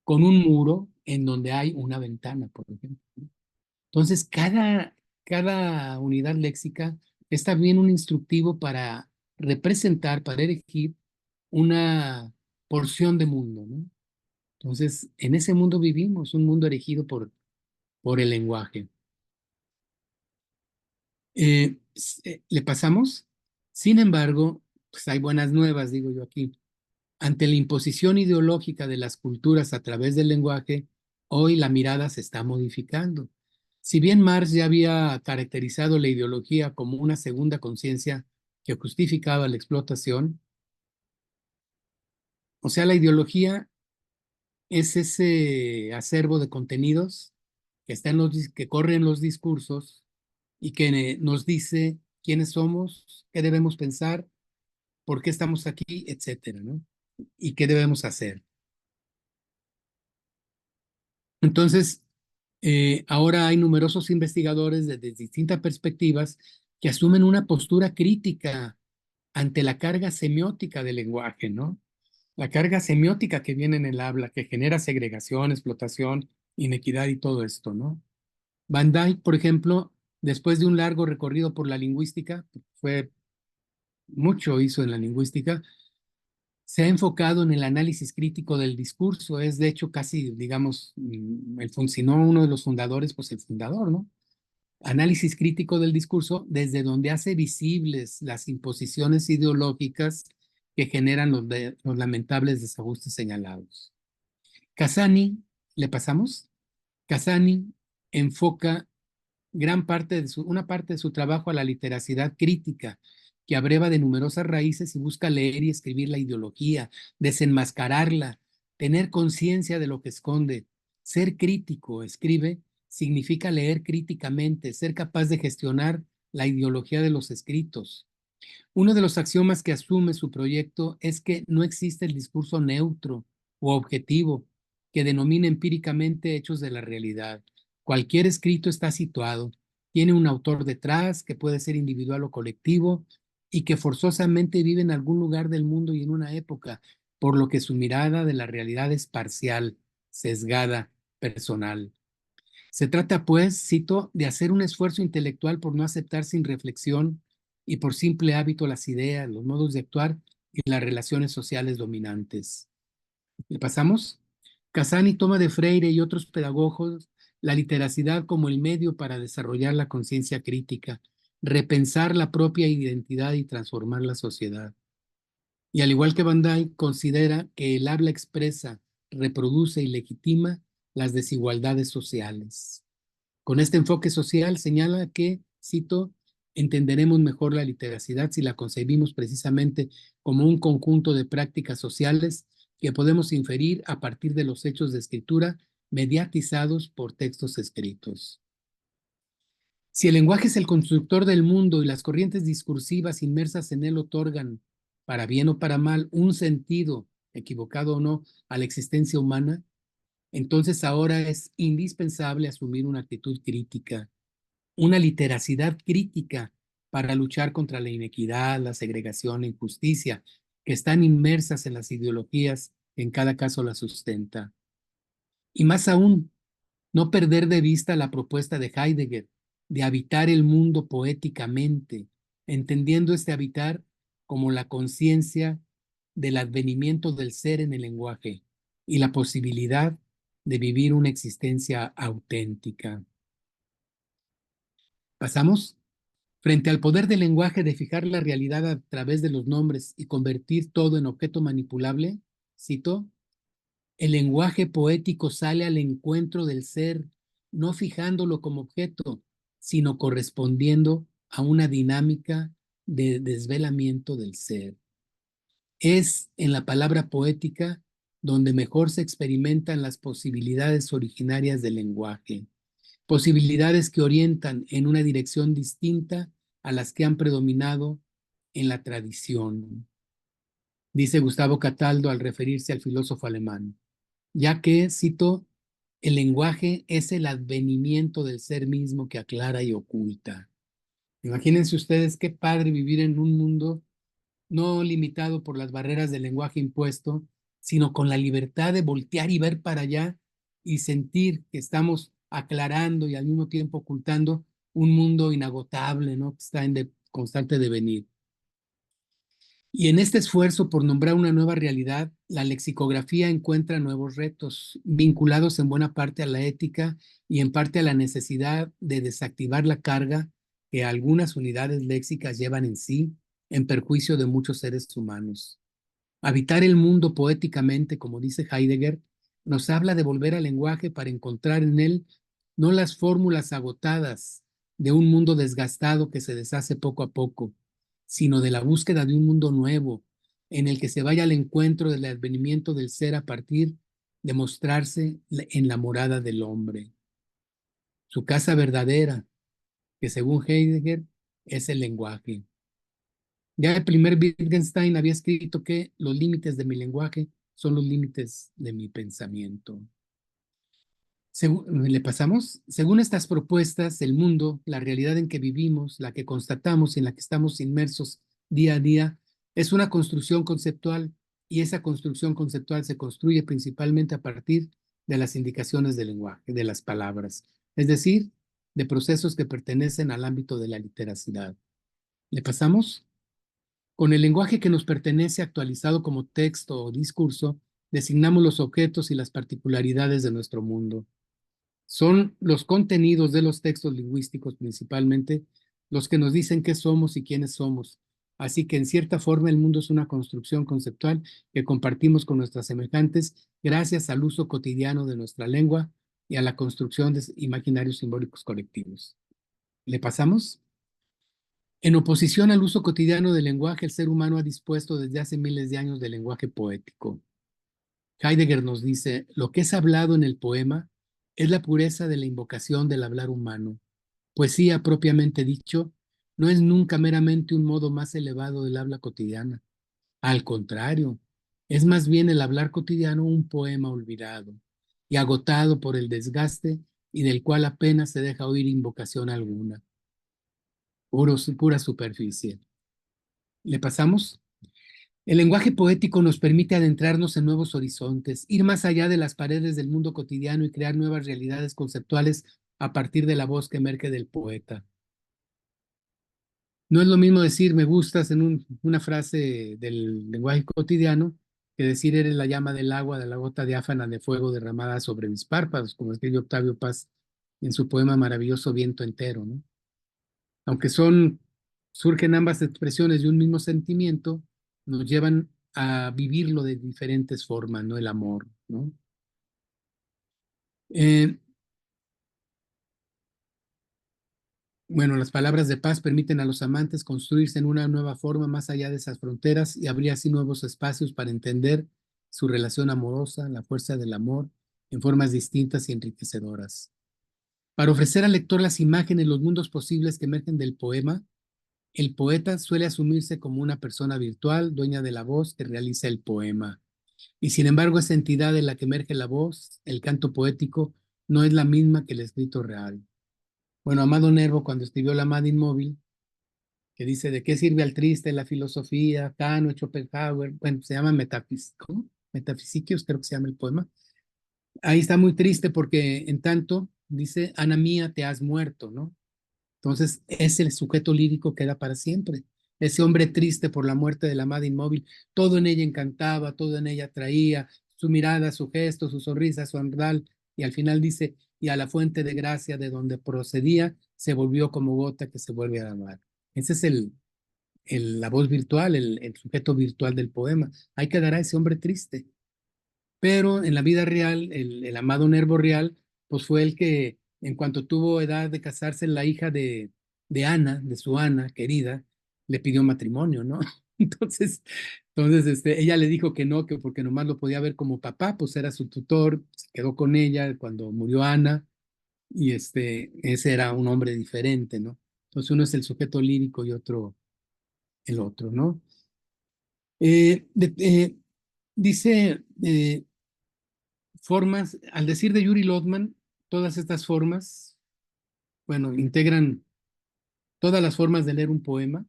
B: con un muro en donde hay una ventana, por ejemplo. Entonces, cada unidad léxica es también un instructivo para representar, para elegir una porción de mundo, ¿no? Entonces, en ese mundo vivimos, un mundo erigido por el lenguaje. ¿Le pasamos? Sin embargo, pues hay buenas nuevas, digo yo aquí. Ante la imposición ideológica de las culturas a través del lenguaje, hoy la mirada se está modificando. Si bien Marx ya había caracterizado la ideología como una segunda conciencia que justificaba la explotación, o sea, la ideología es ese acervo de contenidos que está en que corre en los discursos y que nos dice quiénes somos, qué debemos pensar, por qué estamos aquí, etcétera, ¿no? Y qué debemos hacer. Entonces, ahora hay numerosos investigadores desde distintas perspectivas que asumen una postura crítica ante la carga semiótica del lenguaje, ¿no? La carga semiótica que viene en el habla, que genera segregación, explotación, inequidad y todo esto, ¿no? Van Dyck, por ejemplo, después de un largo recorrido por la lingüística, fue mucho hizo en la lingüística, se ha enfocado en el análisis crítico del discurso. Es de hecho casi, digamos, si no uno de los fundadores, pues el fundador, ¿no? Análisis crítico del discurso desde donde hace visibles las imposiciones ideológicas que generan los lamentables desajustes señalados. Casani, ¿le pasamos? Casani enfoca una parte de su trabajo a la literacidad crítica, que abreva de numerosas raíces y busca leer y escribir la ideología, desenmascararla, tener conciencia de lo que esconde. Ser crítico, escribe, significa leer críticamente, ser capaz de gestionar la ideología de los escritos. Uno de los axiomas que asume su proyecto es que no existe el discurso neutro o objetivo que denomine empíricamente hechos de la realidad. Cualquier escrito está situado, tiene un autor detrás que puede ser individual o colectivo y que forzosamente vive en algún lugar del mundo y en una época, por lo que su mirada de la realidad es parcial, sesgada, personal. Se trata, pues, cito, de hacer un esfuerzo intelectual por no aceptar sin reflexión y por simple hábito las ideas, los modos de actuar y las relaciones sociales dominantes. ¿Le pasamos? Casani toma de Freire y otros pedagogos la literacidad como el medio para desarrollar la conciencia crítica, repensar la propia identidad y transformar la sociedad. Y al igual que Van Dyck, considera que el habla expresa, reproduce y legitima las desigualdades sociales. Con este enfoque social señala que, cito, entenderemos mejor la literacidad si la concebimos precisamente como un conjunto de prácticas sociales que podemos inferir a partir de los hechos de escritura mediatizados por textos escritos. Si el lenguaje es el constructor del mundo y las corrientes discursivas inmersas en él otorgan, para bien o para mal, un sentido, equivocado o no, a la existencia humana, entonces ahora es indispensable asumir una actitud crítica, una literacidad crítica para luchar contra la inequidad, la segregación, la injusticia, que están inmersas en las ideologías que en cada caso la sustenta. Y más aún, no perder de vista la propuesta de Heidegger de habitar el mundo poéticamente, entendiendo este habitar como la conciencia del advenimiento del ser en el lenguaje y la posibilidad de vivir una existencia auténtica. ¿Pasamos? Frente al poder del lenguaje de fijar la realidad a través de los nombres y convertir todo en objeto manipulable, cito, el lenguaje poético sale al encuentro del ser, no fijándolo como objeto, sino correspondiendo a una dinámica de desvelamiento del ser. Es en la palabra poética donde mejor se experimentan las posibilidades originarias del lenguaje, posibilidades que orientan en una dirección distinta a las que han predominado en la tradición, dice Gustavo Cataldo al referirse al filósofo alemán, ya que, cito, el lenguaje es el advenimiento del ser mismo que aclara y oculta. Imagínense ustedes qué padre vivir en un mundo no limitado por las barreras del lenguaje impuesto, sino con la libertad de voltear y ver para allá y sentir que estamos aclarando y al mismo tiempo ocultando un mundo inagotable, ¿no? Que está en constante devenir. Y en este esfuerzo por nombrar una nueva realidad, la lexicografía encuentra nuevos retos, vinculados en buena parte a la ética y en parte a la necesidad de desactivar la carga que algunas unidades léxicas llevan en sí, en perjuicio de muchos seres humanos. Habitar el mundo poéticamente, como dice Heidegger, nos habla de volver al lenguaje para encontrar en él no las fórmulas agotadas de un mundo desgastado que se deshace poco a poco, sino de la búsqueda de un mundo nuevo, en el que se vaya al encuentro del advenimiento del ser a partir de mostrarse en la morada del hombre. su casa verdadera, que según Heidegger es el lenguaje. Ya el primer Wittgenstein había escrito que los límites de mi lenguaje son los límites de mi pensamiento. ¿Le pasamos? Según estas propuestas, el mundo, la realidad en que vivimos, la que constatamos y en la que estamos inmersos día a día, es una construcción conceptual, y esa construcción conceptual se construye principalmente a partir de las indicaciones del lenguaje, de las palabras, es decir, de procesos que pertenecen al ámbito de la literacidad. ¿Le pasamos? Con el lenguaje que nos pertenece actualizado como texto o discurso, designamos los objetos y las particularidades de nuestro mundo. Son los contenidos de los textos lingüísticos principalmente los que nos dicen qué somos y quiénes somos. Así que en cierta forma el mundo es una construcción conceptual que compartimos con nuestras semejantes gracias al uso cotidiano de nuestra lengua y a la construcción de imaginarios simbólicos colectivos. ¿Le pasamos? En oposición al uso cotidiano del lenguaje, el ser humano ha dispuesto desde hace miles de años del lenguaje poético. Heidegger nos dice, lo que es hablado en el poema es la pureza de la invocación del hablar humano. Poesía, propiamente dicho, no es nunca meramente un modo más elevado del habla cotidiana. Al contrario, es más bien el hablar cotidiano un poema olvidado y agotado por el desgaste y del cual apenas se deja oír invocación alguna. Pura superficie. ¿Le pasamos? El lenguaje poético nos permite adentrarnos en nuevos horizontes, ir más allá de las paredes del mundo cotidiano y crear nuevas realidades conceptuales a partir de la voz que emerge del poeta. No es lo mismo decir me gustas en una frase del lenguaje cotidiano que decir eres la llama del agua, de la gota diáfana de fuego derramada sobre mis párpados, como escribió Octavio Paz en su poema maravilloso Viento Entero, ¿no? Aunque surgen ambas expresiones de un mismo sentimiento, nos llevan a vivirlo de diferentes formas, ¿no? El amor, ¿no? Eh, bueno, las palabras de paz permiten a los amantes construirse en una nueva forma más allá de esas fronteras y abrir así nuevos espacios para entender su relación amorosa, la fuerza del amor, en formas distintas y enriquecedoras. Para ofrecer al lector las imágenes, los mundos posibles que emergen del poema, el poeta suele asumirse como una persona virtual, dueña de la voz que realiza el poema. Y sin embargo, esa entidad de la que emerge la voz, el canto poético, no es la misma que el escrito real. Bueno, Amado Nervo, cuando escribió La Amada Inmóvil, que dice, ¿de qué sirve al triste la filosofía? Kant, Schopenhauer, bueno, se llama Metafísico, Metafisiquios, creo que se llama el poema. Ahí está muy triste porque en tanto dice, Ana mía, te has muerto, ¿no? Entonces, ese sujeto lírico queda para siempre. Ese hombre triste por la muerte de la amada inmóvil, todo en ella encantaba, todo en ella atraía, su mirada, su gesto, su sonrisa, su andal, y al final dice, y a la fuente de gracia de donde procedía, se volvió como gota que se vuelve a amar. Ese es la voz virtual, el sujeto virtual del poema. Ahí quedará ese hombre triste. Pero en la vida real, el Amado Nervo real, pues fue el que, en cuanto tuvo edad de casarse, la hija de Ana, de su Ana querida, le pidió matrimonio, ¿no? Ella le dijo que no, que porque nomás lo podía ver como papá, pues era su tutor, se quedó con ella cuando murió Ana, y ese era un hombre diferente, ¿no? Entonces uno es el sujeto lírico y otro el otro, ¿no? Eh, de- eh, dice formas, al decir de Yuri Lotman, todas estas formas, bueno, integran todas las formas de leer un poema,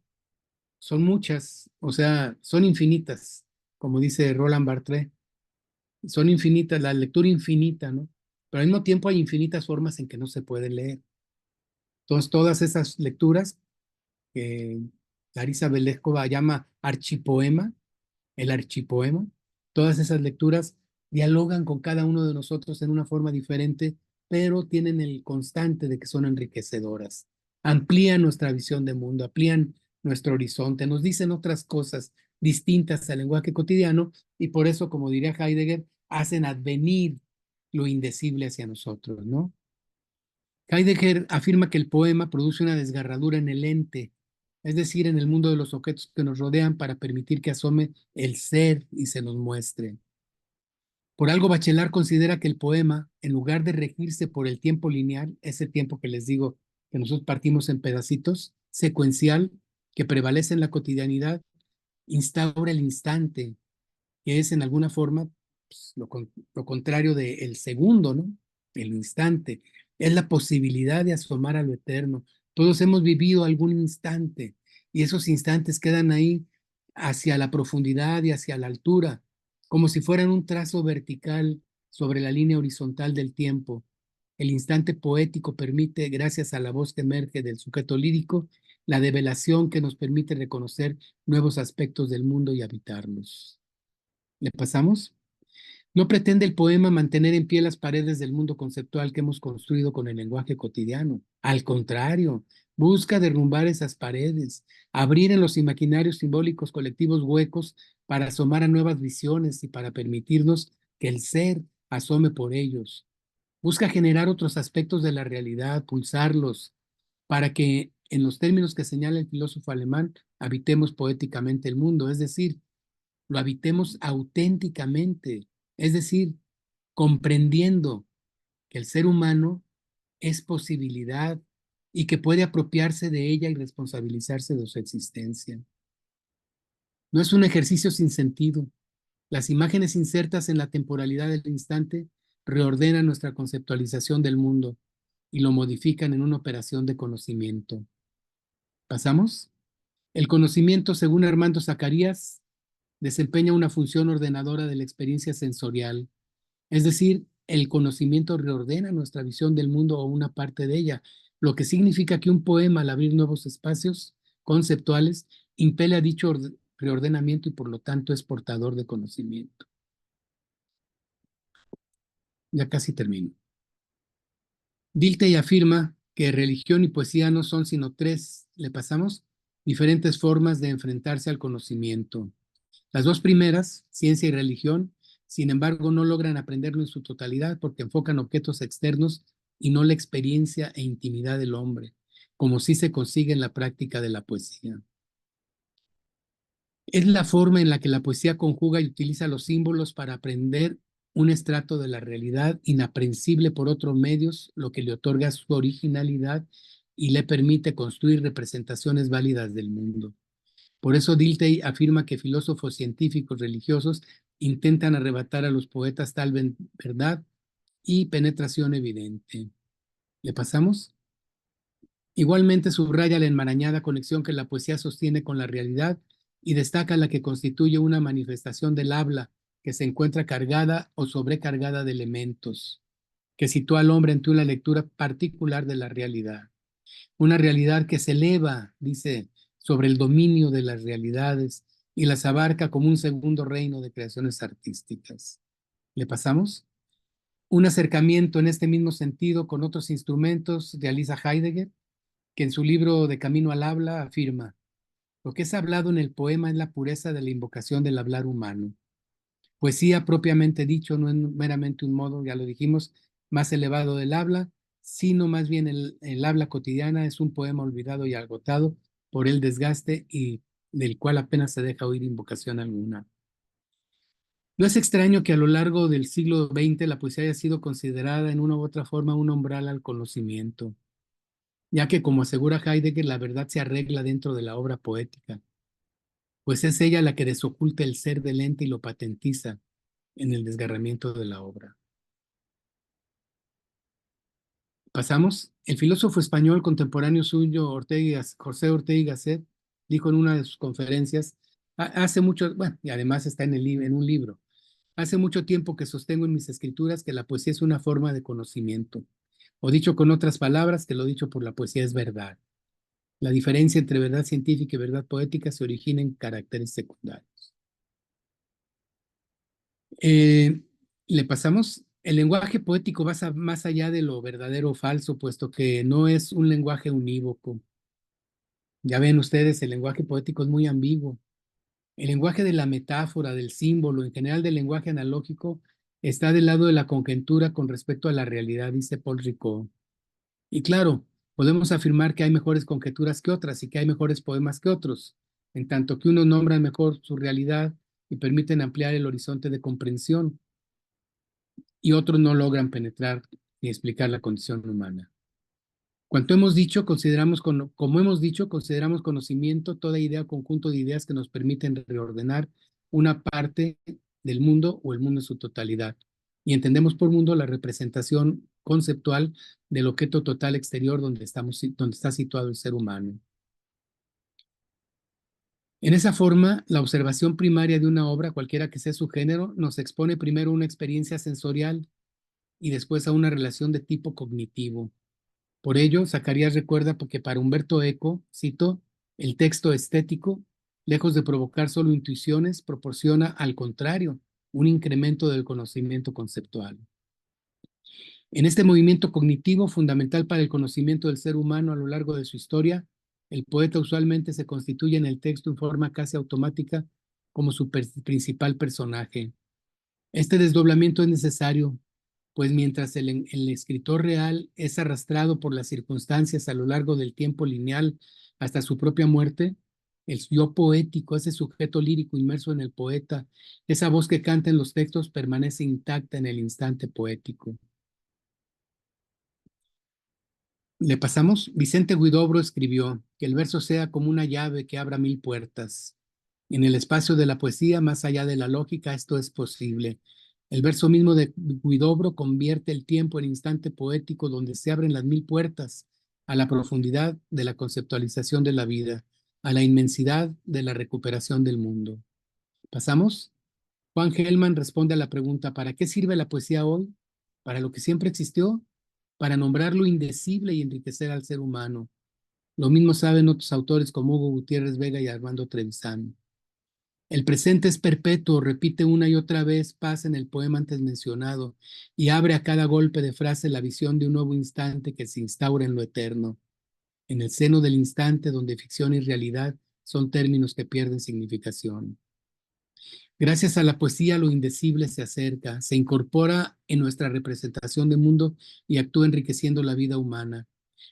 B: son muchas, o sea, son infinitas, como dice Roland Barthes, son infinitas, la lectura infinita, ¿no? Pero al mismo tiempo hay infinitas formas en que no se puede leer. Entonces, todas esas lecturas que Larisa Beleskova llama archipoema, el archipoema, todas esas lecturas dialogan con cada uno de nosotros en una forma diferente, pero tienen el constante de que son enriquecedoras. Amplían nuestra visión de mundo, amplían nuestro horizonte, nos dicen otras cosas distintas al lenguaje cotidiano y por eso, como diría Heidegger, hacen advenir lo indecible hacia nosotros, ¿no? Heidegger afirma que el poema produce una desgarradura en el ente, es decir, en el mundo de los objetos que nos rodean para permitir que asome el ser y se nos muestre. Por algo Bachelard considera que el poema, en lugar de regirse por el tiempo lineal, ese tiempo que les digo que nosotros partimos en pedacitos, secuencial, que prevalece en la cotidianidad, instaura el instante, que es en alguna forma pues, lo contrario del segundo, ¿no? El instante. Es la posibilidad de asomar a lo eterno. Todos hemos vivido algún instante y esos instantes quedan ahí hacia la profundidad y hacia la altura, como si fueran un trazo vertical sobre la línea horizontal del tiempo. El instante poético permite, gracias a la voz que emerge del sujeto lírico, la develación que nos permite reconocer nuevos aspectos del mundo y habitarlos. ¿Le pasamos? No pretende el poema mantener en pie las paredes del mundo conceptual que hemos construido con el lenguaje cotidiano. Al contrario, busca derrumbar esas paredes, abrir en los imaginarios simbólicos colectivos huecos para asomar a nuevas visiones y para permitirnos que el ser asome por ellos. Busca generar otros aspectos de la realidad, pulsarlos, para que, en los términos que señala el filósofo alemán, habitemos poéticamente el mundo, es decir, lo habitemos auténticamente, es decir, comprendiendo que el ser humano es posibilidad y que puede apropiarse de ella y responsabilizarse de su existencia. No es un ejercicio sin sentido. Las imágenes insertas en la temporalidad del instante reordenan nuestra conceptualización del mundo y lo modifican en una operación de conocimiento. ¿Pasamos? El conocimiento, según Armando Zacarías, desempeña una función ordenadora de la experiencia sensorial, es decir, el conocimiento reordena nuestra visión del mundo o una parte de ella, lo que significa que un poema al abrir nuevos espacios conceptuales impele a dicho reordenamiento y por lo tanto es portador de conocimiento. Ya casi termino. Dilthey afirma que religión y poesía no son sino tres, ¿le pasamos? Diferentes formas de enfrentarse al conocimiento. Las dos primeras, ciencia y religión, sin embargo, no logran aprenderlo en su totalidad porque enfocan objetos externos y no la experiencia e intimidad del hombre, como sí se consigue en la práctica de la poesía. Es la forma en la que la poesía conjuga y utiliza los símbolos para aprender un estrato de la realidad inaprensible por otros medios, lo que le otorga su originalidad y le permite construir representaciones válidas del mundo. Por eso Dilthey afirma que filósofos científicos religiosos intentan arrebatar a los poetas tal verdad y penetración evidente. ¿Le pasamos? Igualmente subraya la enmarañada conexión que la poesía sostiene con la realidad y destaca la que constituye una manifestación del habla que se encuentra cargada o sobrecargada de elementos, que sitúa al hombre ante una lectura particular de la realidad. Una realidad que se eleva, dice, sobre el dominio de las realidades y las abarca como un segundo reino de creaciones artísticas. ¿Le pasamos? Un acercamiento en este mismo sentido con otros instrumentos realiza Heidegger, que en su libro De Camino al Habla afirma: lo que es hablado en el poema es la pureza de la invocación del hablar humano. Poesía propiamente dicho no es meramente un modo, ya lo dijimos, más elevado del habla, sino más bien el habla cotidiana es un poema olvidado y agotado por el desgaste y del cual apenas se deja oír invocación alguna. No es extraño que a lo largo del siglo XX la poesía haya sido considerada en una u otra forma un umbral al conocimiento, ya que, como asegura Heidegger, la verdad se arregla dentro de la obra poética, pues es ella la que desoculta el ser del ente y lo patentiza en el desgarramiento de la obra. Pasamos. El filósofo español contemporáneo suyo, José Ortega y Gasset, dijo en una de sus conferencias, hace mucho, bueno, y además está en un libro, hace mucho tiempo que sostengo en mis escrituras que la poesía es una forma de conocimiento, o dicho con otras palabras, que lo dicho por la poesía es verdad. La diferencia entre verdad científica y verdad poética se origina en caracteres secundarios. Eh, Le pasamos. El lenguaje poético va más allá de lo verdadero o falso, puesto que no es un lenguaje unívoco. Ya ven ustedes, el lenguaje poético es muy ambiguo. El lenguaje de la metáfora, del símbolo, en general del lenguaje analógico, está del lado de la conjetura con respecto a la realidad, dice Paul Ricoeur. Y claro, podemos afirmar que hay mejores conjeturas que otras y que hay mejores poemas que otros, en tanto que unos nombran mejor su realidad y permiten ampliar el horizonte de comprensión. y otros no logran penetrar ni explicar la condición humana. Cuanto hemos dicho, como hemos dicho, consideramos conocimiento toda idea o conjunto de ideas que nos permiten reordenar una parte del mundo o el mundo en su totalidad. Y entendemos por mundo la representación conceptual del objeto total exterior donde está situado el ser humano. En esa forma, la observación primaria de una obra, cualquiera que sea su género, nos expone primero a una experiencia sensorial y después a una relación de tipo cognitivo. Por ello, Zacarías recuerda porque para Humberto Eco, cito, el texto estético, lejos de provocar solo intuiciones, proporciona, al contrario, un incremento del conocimiento conceptual. En este movimiento cognitivo fundamental para el conocimiento del ser humano a lo largo de su historia, el poeta usualmente se constituye en el texto en forma casi automática como su principal personaje. Este desdoblamiento es necesario, pues mientras el escritor real es arrastrado por las circunstancias a lo largo del tiempo lineal hasta su propia muerte, el yo poético, ese sujeto lírico inmerso en el poeta, esa voz que canta en los textos permanece intacta en el instante poético. Le pasamos. Vicente Huidobro escribió que el verso sea como una llave que abra mil puertas. En el espacio de la poesía, más allá de la lógica, esto es posible. El verso mismo de Huidobro convierte el tiempo en instante poético donde se abren las mil puertas a la profundidad de la conceptualización de la vida, a la inmensidad de la recuperación del mundo. ¿Pasamos? Juan Gelman responde a la pregunta, ¿para qué sirve la poesía hoy? ¿Para lo que siempre existió? Para nombrar lo indecible y enriquecer al ser humano. Lo mismo saben otros autores como Hugo Gutiérrez Vega y Armando Trevisan. El presente es perpetuo, repite una y otra vez Paz en el poema antes mencionado, y abre a cada golpe de frase la visión de un nuevo instante que se instaura en lo eterno, en el seno del instante donde ficción y realidad son términos que pierden significación. Gracias a la poesía, lo indecible se acerca, se incorpora en nuestra representación de mundo y actúa enriqueciendo la vida humana.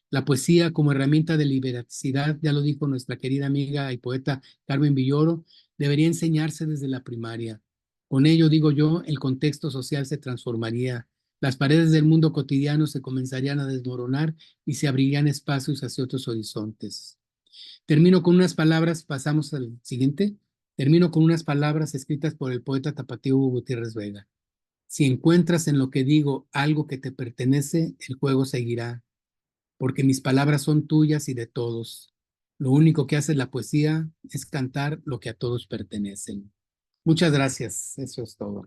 B: La poesía como herramienta de liberaticidad, ya lo dijo nuestra querida amiga y poeta Carmen Villoro, debería enseñarse desde la primaria. Con ello, digo yo, el contexto social se transformaría, las paredes del mundo cotidiano se comenzarían a desmoronar y se abrirían espacios hacia otros horizontes. Termino con unas palabras, pasamos al siguiente. Termino con unas palabras escritas por el poeta tapatío Hugo Gutiérrez Vega. Si encuentras en lo que digo algo que te pertenece, el juego seguirá, porque mis palabras son tuyas y de todos. Lo único que hace la poesía es cantar lo que a todos pertenecen. Muchas gracias, eso es todo.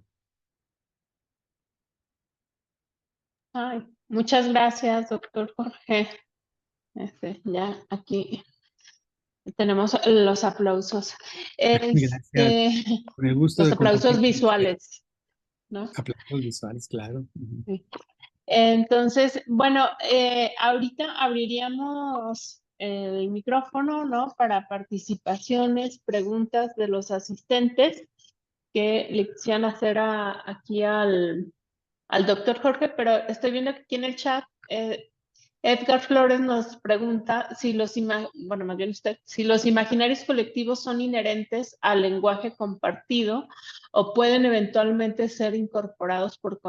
A: Ay, muchas gracias, doctor Jorge. Ya aquí tenemos los aplausos.
B: Gracias, con el gusto
A: Los
B: de
A: aplausos
B: compartir con usted.
A: visuales, ¿no?
B: Aplausos visuales, claro.
A: Sí. Entonces, bueno, ahorita abriríamos el micrófono, ¿no? Para participaciones, preguntas de los asistentes que le quisieran hacer aquí al doctor Jorge, pero estoy viendo que aquí en el chat Edgar Flores nos pregunta si bueno, más bien usted, si los imaginarios colectivos son inherentes al lenguaje compartido o pueden eventualmente ser incorporados por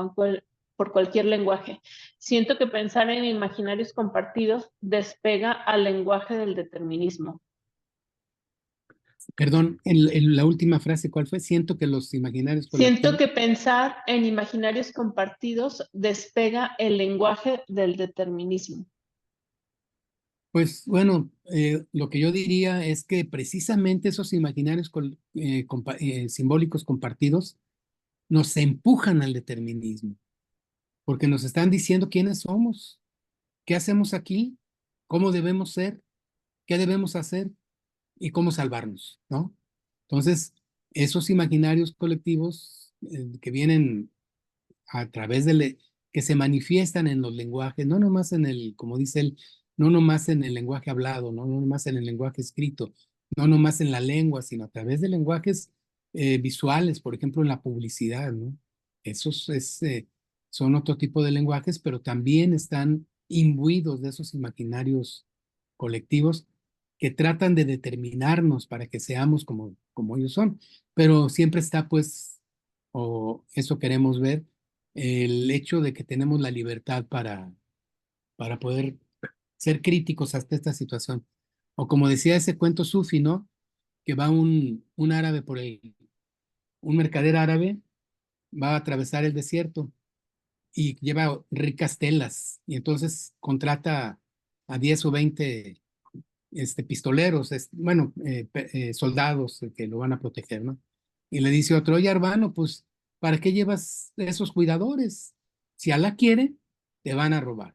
A: cualquier lenguaje. Siento que pensar en imaginarios compartidos despega al lenguaje del determinismo.
B: Perdón, la última frase, ¿cuál fue? Siento que los imaginarios
A: Siento
B: colectivos.
A: que pensar en imaginarios compartidos despega el lenguaje del determinismo.
B: Pues bueno, lo que yo diría es que precisamente esos imaginarios simbólicos compartidos nos empujan al determinismo, porque nos están diciendo quiénes somos, qué hacemos aquí, cómo debemos ser, qué debemos hacer y cómo salvarnos, ¿no? Entonces, esos imaginarios colectivos que vienen a través que se manifiestan en los lenguajes, no nomás en el, como dice él, no nomás en el lenguaje hablado, no nomás en el lenguaje escrito, no nomás en la lengua, sino a través de lenguajes visuales, por ejemplo, en la publicidad, ¿no? Esos son otro tipo de lenguajes, pero también están imbuidos de esos imaginarios colectivos que tratan de determinarnos para que seamos como ellos son, pero siempre está pues, o eso queremos ver, el hecho de que tenemos la libertad para poder ser críticos hasta esta situación. O como decía ese cuento sufi, ¿no? Que va un árabe un mercader árabe, va a atravesar el desierto y lleva ricas telas y entonces contrata a 10 o 20 pistoleros, soldados que lo van a proteger, ¿no? Y le dice otro, oye, hermano, pues, ¿para qué llevas esos cuidadores? Si Alá quiere, te van a robar.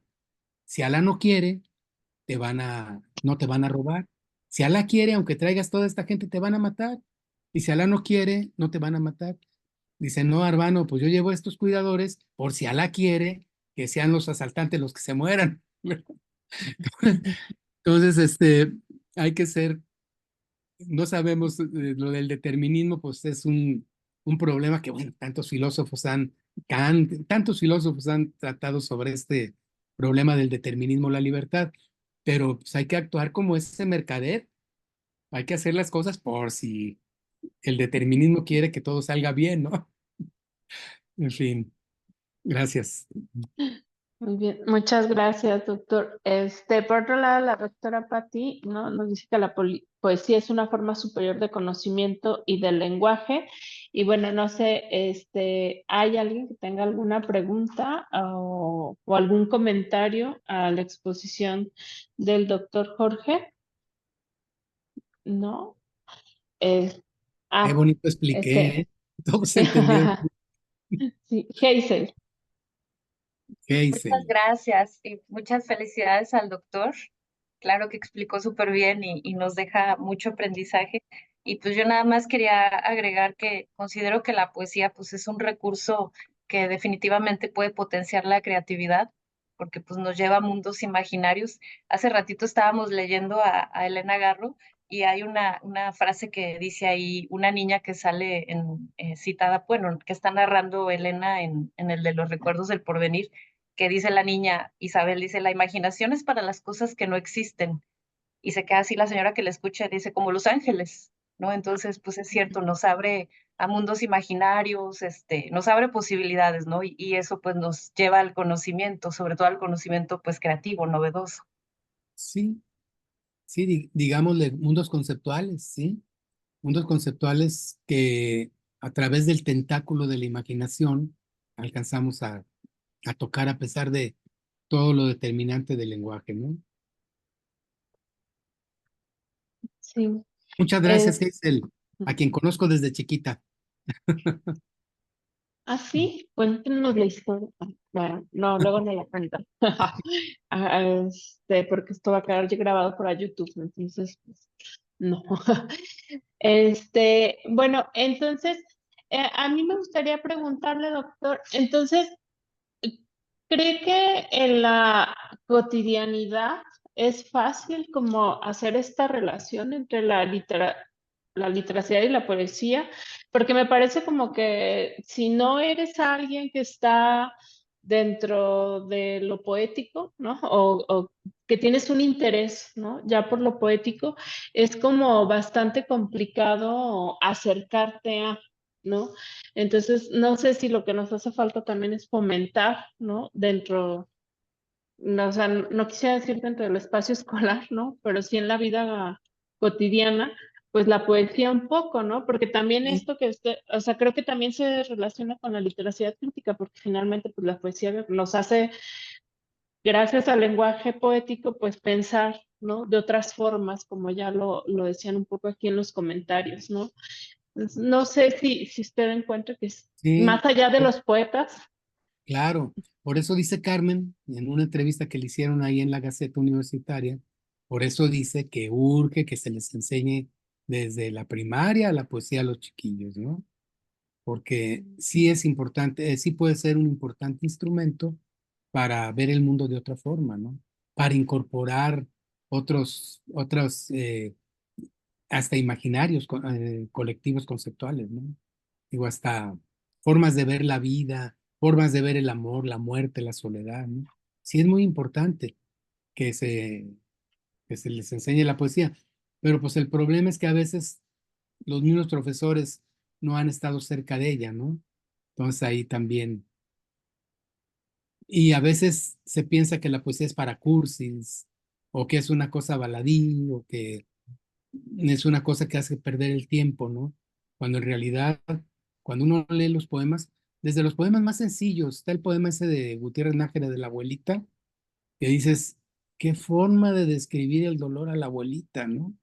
B: Si Alá no quiere, no te van a robar. Si Alá quiere, aunque traigas toda esta gente, te van a matar. Y si Alá no quiere, no te van a matar. Dice, no, hermano, pues yo llevo estos cuidadores por si Alá quiere que sean los asaltantes los que se mueran. Entonces, hay que ser, no sabemos, lo del determinismo, pues es un problema que, bueno, tantos filósofos han tratado sobre este problema del determinismo, la libertad, pero pues hay que actuar como ese mercader, hay que hacer las cosas por si el determinismo quiere que todo salga bien, ¿no? En fin, gracias.
A: Muy bien, muchas gracias, doctor. Por otro lado, la doctora Patti, ¿no? Nos dice que la poesía es una forma superior de conocimiento y del lenguaje. Y bueno, no sé, ¿hay alguien que tenga alguna pregunta o algún comentario a la exposición del doctor Jorge? ¿No? Es-
B: Qué
A: ah,
B: bonito expliqué, ¿eh? Todos entendieron.
A: sí, Hazel.
B: ¿Qué hice?
C: Muchas gracias y muchas felicidades al doctor. Claro que explicó súper bien y nos deja mucho aprendizaje. Y pues yo nada más quería agregar que considero que la poesía pues es un recurso que definitivamente puede potenciar la creatividad porque pues nos lleva a mundos imaginarios. Hace ratito estábamos leyendo a Elena Garro y hay una frase que dice ahí, una niña que sale citada, bueno, que está narrando Elena en el de los recuerdos del porvenir, que dice la niña Isabel, dice, la imaginación es para las cosas que no existen. Y se queda así la señora que le escucha, dice, como los ángeles, ¿no? Entonces, pues es cierto, nos abre a mundos imaginarios, nos abre posibilidades, ¿no? Y eso pues nos lleva al conocimiento, sobre todo al conocimiento pues creativo, novedoso.
B: Sí, sí, digámosle mundos conceptuales, ¿sí? Mundos conceptuales que a través del tentáculo de la imaginación alcanzamos a tocar a pesar de todo lo determinante del lenguaje, ¿no?
A: Sí.
B: Muchas gracias,
A: Es,
B: Hazel, a quien conozco desde chiquita.
A: sí, cuéntenos la historia. Bueno, no, luego no la cuentan. Porque esto va a quedar ya grabado para YouTube, entonces, pues, no. Bueno, entonces, a mí me gustaría preguntarle, doctor, entonces, ¿cree que en la cotidianidad es fácil como hacer esta relación entre la literacidad y la poesía? Porque me parece como que si no eres alguien que está dentro de lo poético, ¿no? O que tienes un interés, ¿no? Ya por lo poético, es como bastante complicado acercarte a, ¿no? Entonces, no sé si lo que nos hace falta también es fomentar, ¿no? Dentro, no, o sea, no quisiera decir dentro del espacio escolar, ¿no? Pero sí en la vida cotidiana, pues la poesía un poco, ¿no? Porque también
B: Sí,
A: esto que o sea, creo que también se relaciona con la literacia crítica, porque finalmente, pues la poesía nos hace, gracias al lenguaje poético, pues pensar, ¿no? De otras formas, como ya lo decían un poco aquí en los comentarios, ¿no? No sé si usted encuentra que es
B: sí,
A: más allá de los poetas.
B: claro. Por eso dice Carmen, en una entrevista que le hicieron ahí en la Gaceta Universitaria, por eso dice que urge que se les enseñe desde la primaria la poesía a los chiquillos, ¿no? Porque sí es importante, sí puede ser un importante instrumento para ver el mundo de otra forma, ¿no? Para incorporar otros, hasta imaginarios, colectivos conceptuales, ¿no? Digo, hasta formas de ver la vida, formas de ver el amor, la muerte, la soledad, ¿no? Sí es muy importante que que se les enseñe la poesía, pero pues el problema es que a veces los mismos profesores no han estado cerca de ella, ¿no? Entonces ahí también Y a veces se piensa que la poesía es para cursis, o que es una cosa baladí, o que es una cosa que hace perder el tiempo, ¿no? Cuando en realidad, cuando uno lee los poemas, desde los poemas más sencillos, está el poema ese de Gutiérrez Nájera de la abuelita, que dices, qué forma de describir el dolor a la abuelita, ¿no?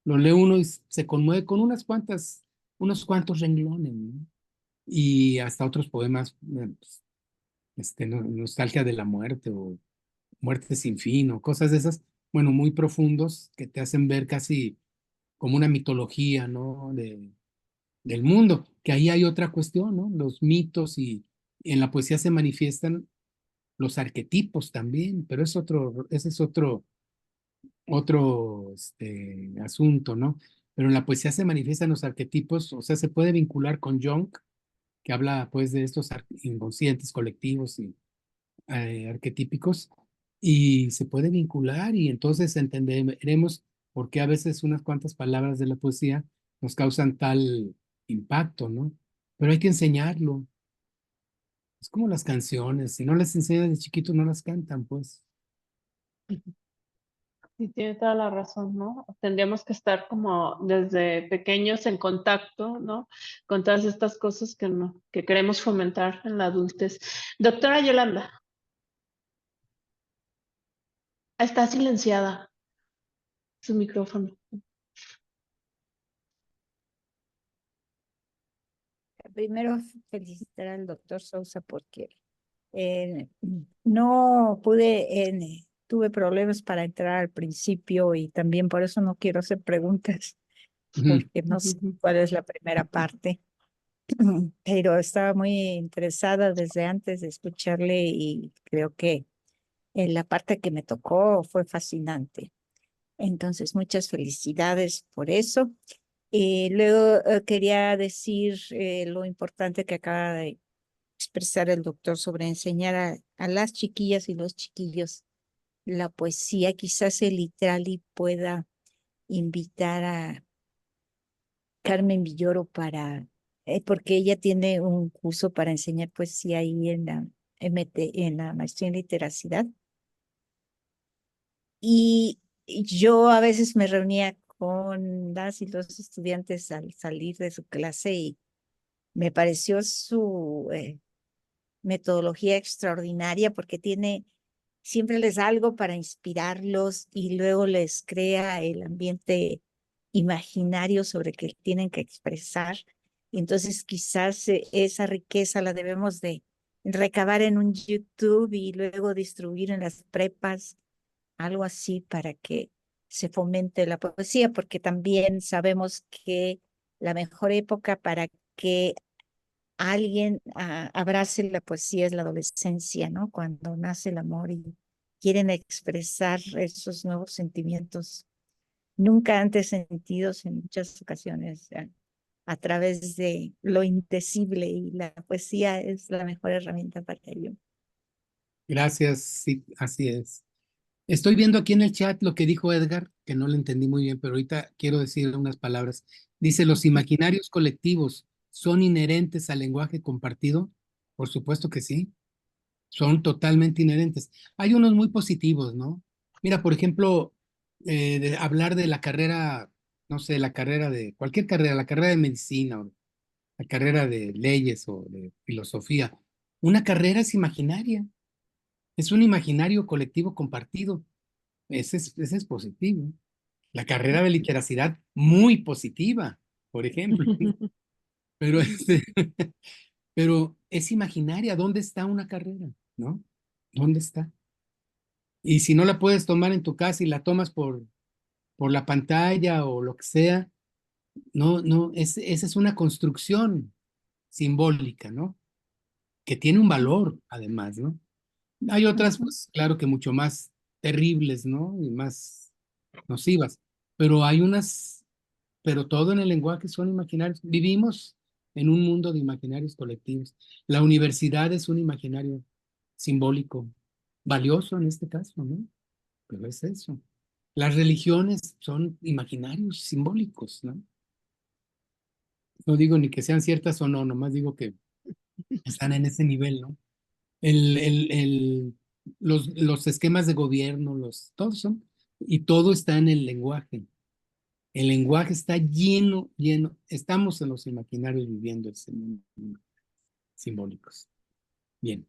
B: Lo lee uno y se conmueve con unos cuantos renglones, ¿no? Y hasta otros poemas, pues, Nostalgia de la muerte o Muerte sin fin o cosas de esas, bueno, muy profundos que te hacen ver casi como una mitología, ¿no? Del mundo, que ahí hay otra cuestión, ¿no? Los mitos y en la poesía se manifiestan los arquetipos también, pero ese es otro asunto, ¿no? Pero en la poesía se manifiestan los arquetipos, o sea, se puede vincular con Jung, que habla pues de estos inconscientes colectivos y arquetípicos, y se puede vincular y entonces entenderemos por qué a veces unas cuantas palabras de la poesía nos causan tal impacto, ¿no? Pero hay que enseñarlo. Es como las canciones, si no las enseñas de chiquito no las cantan, pues.
A: Sí, tiene toda la razón, ¿no? Tendríamos que estar como desde pequeños en contacto, ¿no? Con todas estas cosas que, no, que queremos fomentar en la adultez. Doctora Yolanda, está silenciada su micrófono.
D: Primero, felicitar al doctor Sousa porque eh, no pude, tuve problemas para entrar al principio y también por eso no quiero hacer preguntas, porque no sé cuál es la primera parte, pero estaba muy interesada desde antes de escucharle y creo que en la parte que me tocó fue fascinante. Entonces, muchas felicidades por eso. Luego quería decir lo importante que acaba de expresar el doctor sobre enseñar a las chiquillas y los chiquillos la poesía. Quizás el Literali pueda invitar a Carmen Villoro para, porque ella tiene un curso para enseñar poesía ahí en la MT, en la maestría en literacidad. Y yo a veces me reunía con las y los estudiantes al salir de su clase y me pareció su metodología extraordinaria porque siempre les da algo para inspirarlos y luego les crea el ambiente imaginario sobre que tienen que expresar. Entonces quizás esa riqueza la debemos de recabar en un YouTube y luego distribuir en las prepas, algo así para que se fomente la poesía, porque también sabemos que la mejor época para que alguien abrace la poesía es la adolescencia, ¿no? Cuando nace el amor y quieren expresar esos nuevos sentimientos nunca antes sentidos en muchas ocasiones a través de lo indecible, y la poesía es la mejor herramienta para ello.
B: Gracias, sí, así es. Estoy viendo aquí en el chat lo que dijo Edgar, que no lo entendí muy bien, pero ahorita quiero decir unas palabras. Dice, ¿los imaginarios colectivos son inherentes al lenguaje compartido? Por supuesto que sí, son totalmente inherentes. Hay unos muy positivos, ¿no? Mira, por ejemplo, hablar de la carrera, no sé, la carrera de cualquier carrera, la carrera de medicina o la carrera de leyes o de filosofía. Una carrera es imaginaria, es un imaginario colectivo compartido. Ese es positivo. La carrera de literacidad, muy positiva, por ejemplo. Pero, pero es imaginaria. ¿Dónde está una carrera? ¿No? ¿Dónde está? Y si no la puedes tomar en tu casa y la tomas por la pantalla o lo que sea, no, esa es una construcción simbólica, ¿no? Que tiene un valor, además, ¿no? Hay otras, pues, claro que mucho más terribles, ¿no? Y más nocivas, pero hay unas, pero todo en el lenguaje son imaginarios. Vivimos en un mundo de imaginarios colectivos. La universidad es un imaginario simbólico, valioso en este caso, ¿no? Pero es eso. Las religiones son imaginarios simbólicos, ¿no? No digo ni que sean ciertas o no, nomás digo que están en ese nivel, ¿no? los esquemas de gobierno, todos son, y todo está en el lenguaje. El lenguaje está lleno, lleno. Estamos en los imaginarios viviendo ese mundo simbólicos. Bien.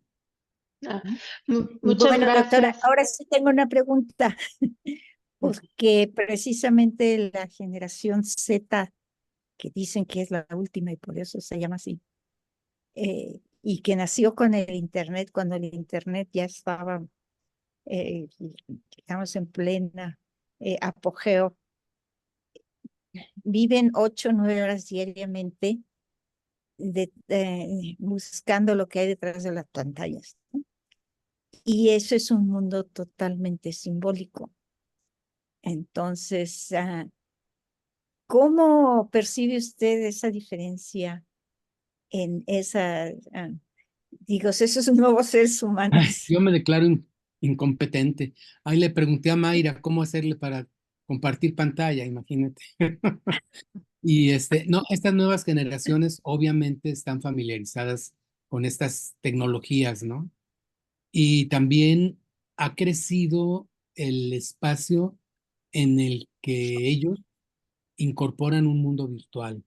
A: Muchas
D: Bueno, doctora,
A: gracias.
D: ahora sí tengo una pregunta, porque precisamente la generación Z, que dicen que es la última y por eso se llama así, y que nació con el Internet, cuando el Internet ya estaba, digamos, en plena apogeo, viven 8 o 9 horas diariamente buscando lo que hay detrás de las pantallas, ¿no? Y eso es un mundo totalmente simbólico. Entonces, ¿cómo percibe usted esa diferencia en esos nuevos seres
B: Ay,
D: humanos?
B: yo me declaro incompetente. Ahí le pregunté a Mayra cómo hacerle para compartir pantalla, imagínate. Y no, estas nuevas generaciones obviamente están familiarizadas con estas tecnologías, ¿no? Y también ha crecido el espacio en el que ellos incorporan un mundo virtual.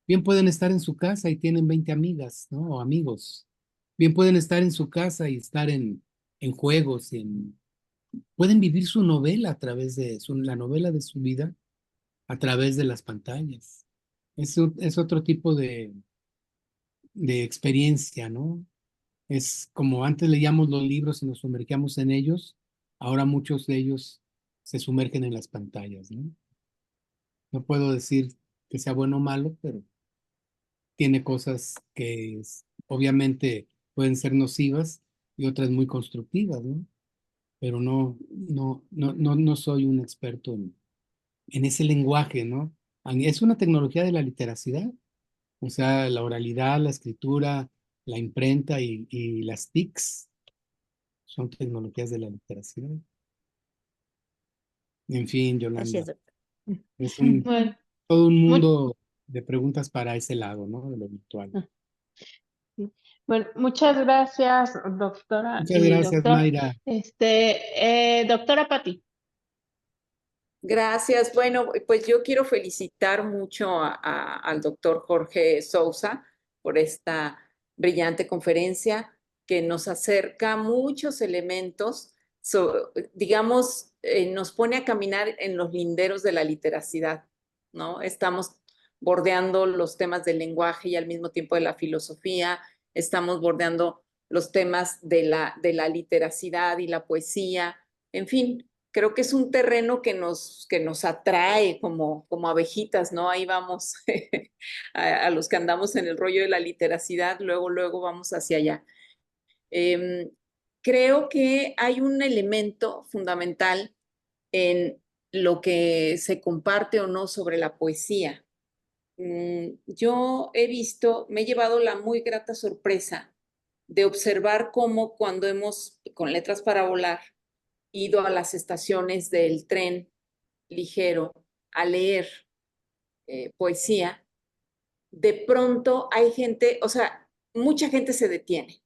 B: Bien pueden estar en su casa y tienen 20 amigas, ¿no? O amigos. Bien pueden estar en su casa y estar en juegos, pueden vivir su novela a través de la novela de su vida a través de las pantallas. Es otro tipo de experiencia, ¿no? Es como antes leíamos los libros y nos sumergíamos en ellos, ahora muchos de ellos se sumergen en las pantallas, ¿no? No puedo decir que sea bueno o malo, pero tiene cosas que obviamente pueden ser nocivas y otras muy constructivas, ¿no? Pero no soy un experto en ese lenguaje, ¿no? Es una tecnología de la literacidad, o sea, la oralidad, la escritura, la imprenta y las TICs son tecnologías de la literacidad. En fin,
D: Gracias,
B: Yolanda,
D: doctor.
B: es
A: Bueno,
B: todo un
A: mu-
B: mundo de preguntas para ese lado, ¿no? De lo virtual.
A: sí. Bueno, muchas gracias, doctora
B: Muchas
A: y
B: gracias,
A: doctor.
B: Mayra.
A: Doctora Pati.
E: Gracias. Bueno, pues yo quiero felicitar mucho al doctor Jorge Sousa por esta brillante conferencia que nos acerca muchos elementos, digamos, nos pone a caminar en los linderos de la literacidad, ¿no? Estamos bordeando los temas del lenguaje y al mismo tiempo de la filosofía, estamos bordeando los temas de la literacidad y la poesía, en fin, creo que es un terreno que nos atrae como abejitas, ¿no? Ahí vamos, a los que andamos en el rollo de la literacidad, luego vamos hacia allá. Eh, Creo que hay un elemento fundamental en lo que se comparte o no sobre la poesía. Yo he visto, me he llevado la muy grata sorpresa de observar cómo cuando hemos, con Letras para Volar, ido a las estaciones del tren ligero a leer poesía, de pronto hay gente, o sea, mucha gente se detiene.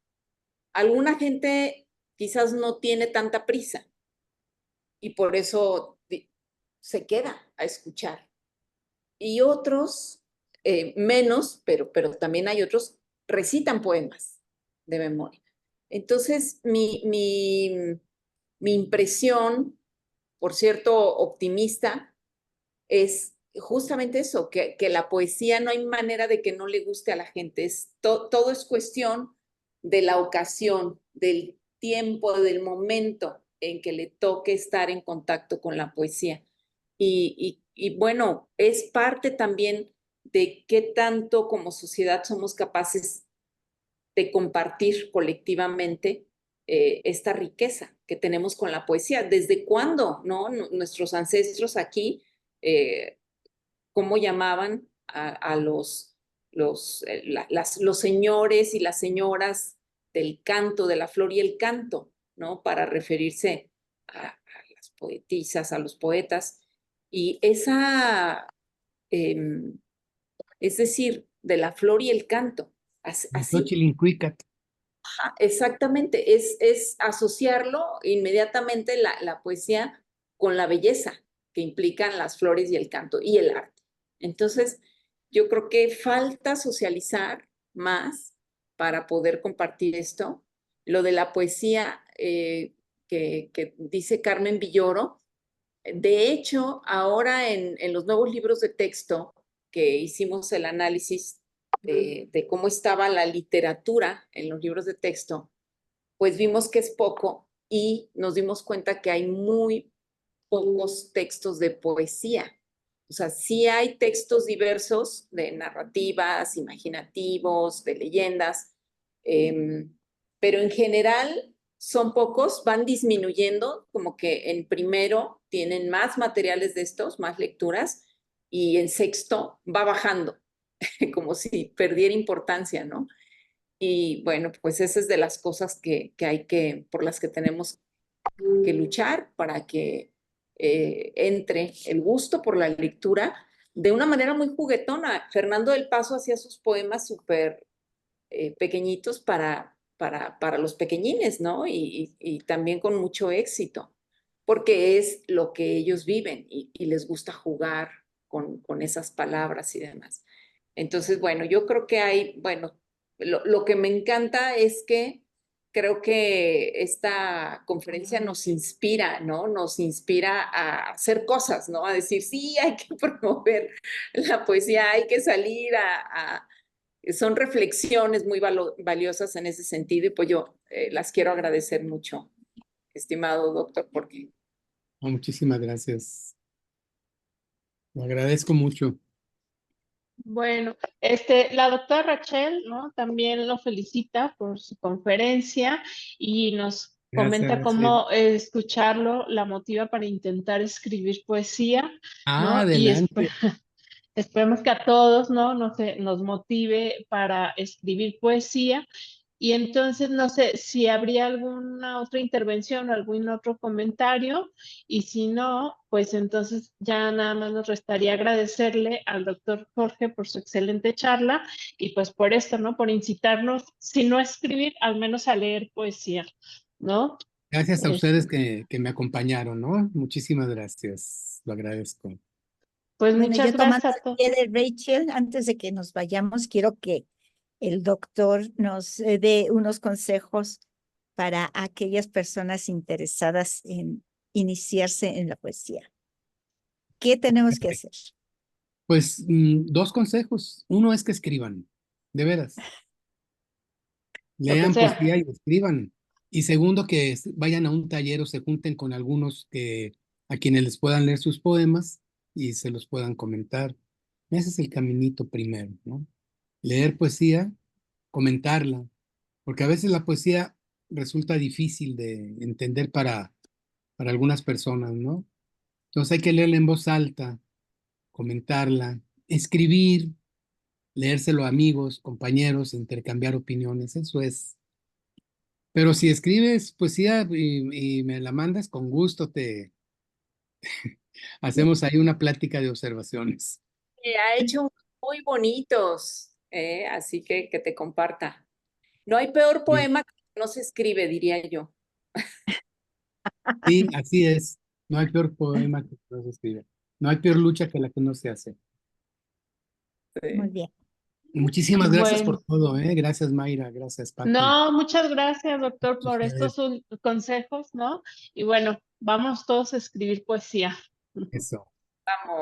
E: Alguna gente quizás no tiene tanta prisa y por eso se queda a escuchar. Y otros, menos, pero también hay otros, recitan poemas de memoria. Entonces, mi impresión, por cierto, optimista, es justamente eso, que la poesía no hay manera de que no le guste a la gente. Todo es cuestión de la ocasión, del tiempo, del momento en que le toque estar en contacto con la poesía. Y bueno, es parte también de qué tanto como sociedad somos capaces de compartir colectivamente esta riqueza que tenemos con la poesía. ¿Desde cuándo, no? Nuestros ancestros aquí, cómo llamaban a los señores y las señoras del canto, de la flor y el canto, ¿no? Para referirse a las poetisas, a los poetas. Y es decir, de la flor y el canto, así,
B: Xochitl.
E: Exactamente, es asociarlo inmediatamente la poesía con la belleza que implican las flores y el canto y el arte. Entonces, yo creo que falta socializar más para poder compartir esto. Lo de la poesía que dice Carmen Villoro, de hecho, ahora en los nuevos libros de texto que hicimos el análisis de cómo estaba la literatura en los libros de texto, pues vimos que es poco y nos dimos cuenta que hay muy pocos textos de poesía. O sea, sí hay textos diversos de narrativas, imaginativos, de leyendas, pero en general son pocos, van disminuyendo, como que en primero tienen más materiales de estos, más lecturas, y en sexto va bajando, como si perdiera importancia, ¿no? Y bueno, pues esa es de las cosas que hay que, por las que tenemos que luchar para que entre el gusto por la lectura de una manera muy juguetona. Fernando del Paso hacía sus poemas súper pequeñitos para los pequeñines, ¿no? Y también con mucho éxito, porque es lo que ellos viven y les gusta jugar con esas palabras y demás. Entonces, bueno, yo creo que hay, bueno, lo que me encanta es que creo que esta conferencia nos inspira, ¿no? Nos inspira a hacer cosas, ¿no? A decir, sí, hay que promover la poesía, hay que salir son reflexiones muy valiosas en ese sentido y pues yo las quiero agradecer mucho, estimado doctor, porque
B: Muchísimas gracias. Lo agradezco mucho.
A: Bueno, la doctora Rachel, ¿no? También lo felicita por su conferencia y nos
B: Gracias,
A: comenta
B: Rachel.
A: cómo escucharlo la motiva para intentar escribir poesía, ¿no? Y
B: Adelante.
A: esperemos que a todos, ¿no? Nos motive para escribir poesía. Y entonces, no sé si habría alguna otra intervención o algún otro comentario, y si no, pues entonces ya nada más nos restaría agradecerle al doctor Jorge por su excelente charla y pues por esto, ¿no? Por incitarnos, si no a escribir, al menos a leer poesía, ¿no?
B: Gracias a ustedes que me acompañaron, ¿no? Muchísimas gracias. Lo agradezco.
A: Pues
D: Bueno,
A: muchas
D: yo tomando
A: gracias a
D: el
A: todos.
D: pie de Rachel, antes de que nos vayamos, quiero que el doctor nos dé unos consejos para aquellas personas interesadas en iniciarse en la poesía. ¿Qué tenemos que hacer?
B: Pues dos consejos. Uno es que escriban, de veras.
A: Lo que
B: Lean
A: sea.
B: poesía y escriban. Y segundo, que vayan a un taller o se junten con algunos a quienes les puedan leer sus poemas y se los puedan comentar. Ese es el caminito primero, ¿no? Leer poesía, comentarla, porque a veces la poesía resulta difícil de entender para algunas personas, ¿no? Entonces hay que leerla en voz alta, comentarla, escribir, leérselo a amigos, compañeros, intercambiar opiniones, eso es. Pero si escribes poesía y me la mandas, con gusto te hacemos ahí una plática de observaciones.
E: ha hecho muy bonitos, así que te comparta. No hay peor
B: Sí,
E: poema que no se escribe, diría yo.
B: sí, así es. No hay peor poema que no se escribe. No hay peor lucha que la que no se hace.
D: Muy
E: Sí.
D: bien.
B: Muchísimas gracias por
A: Bueno,
B: todo, ¿eh? Gracias, Mayra. Gracias, Pati.
A: no, muchas gracias, doctor, por
B: Ustedes,
A: estos consejos, ¿no? Y bueno, vamos todos a escribir poesía.
B: eso.
E: Vamos.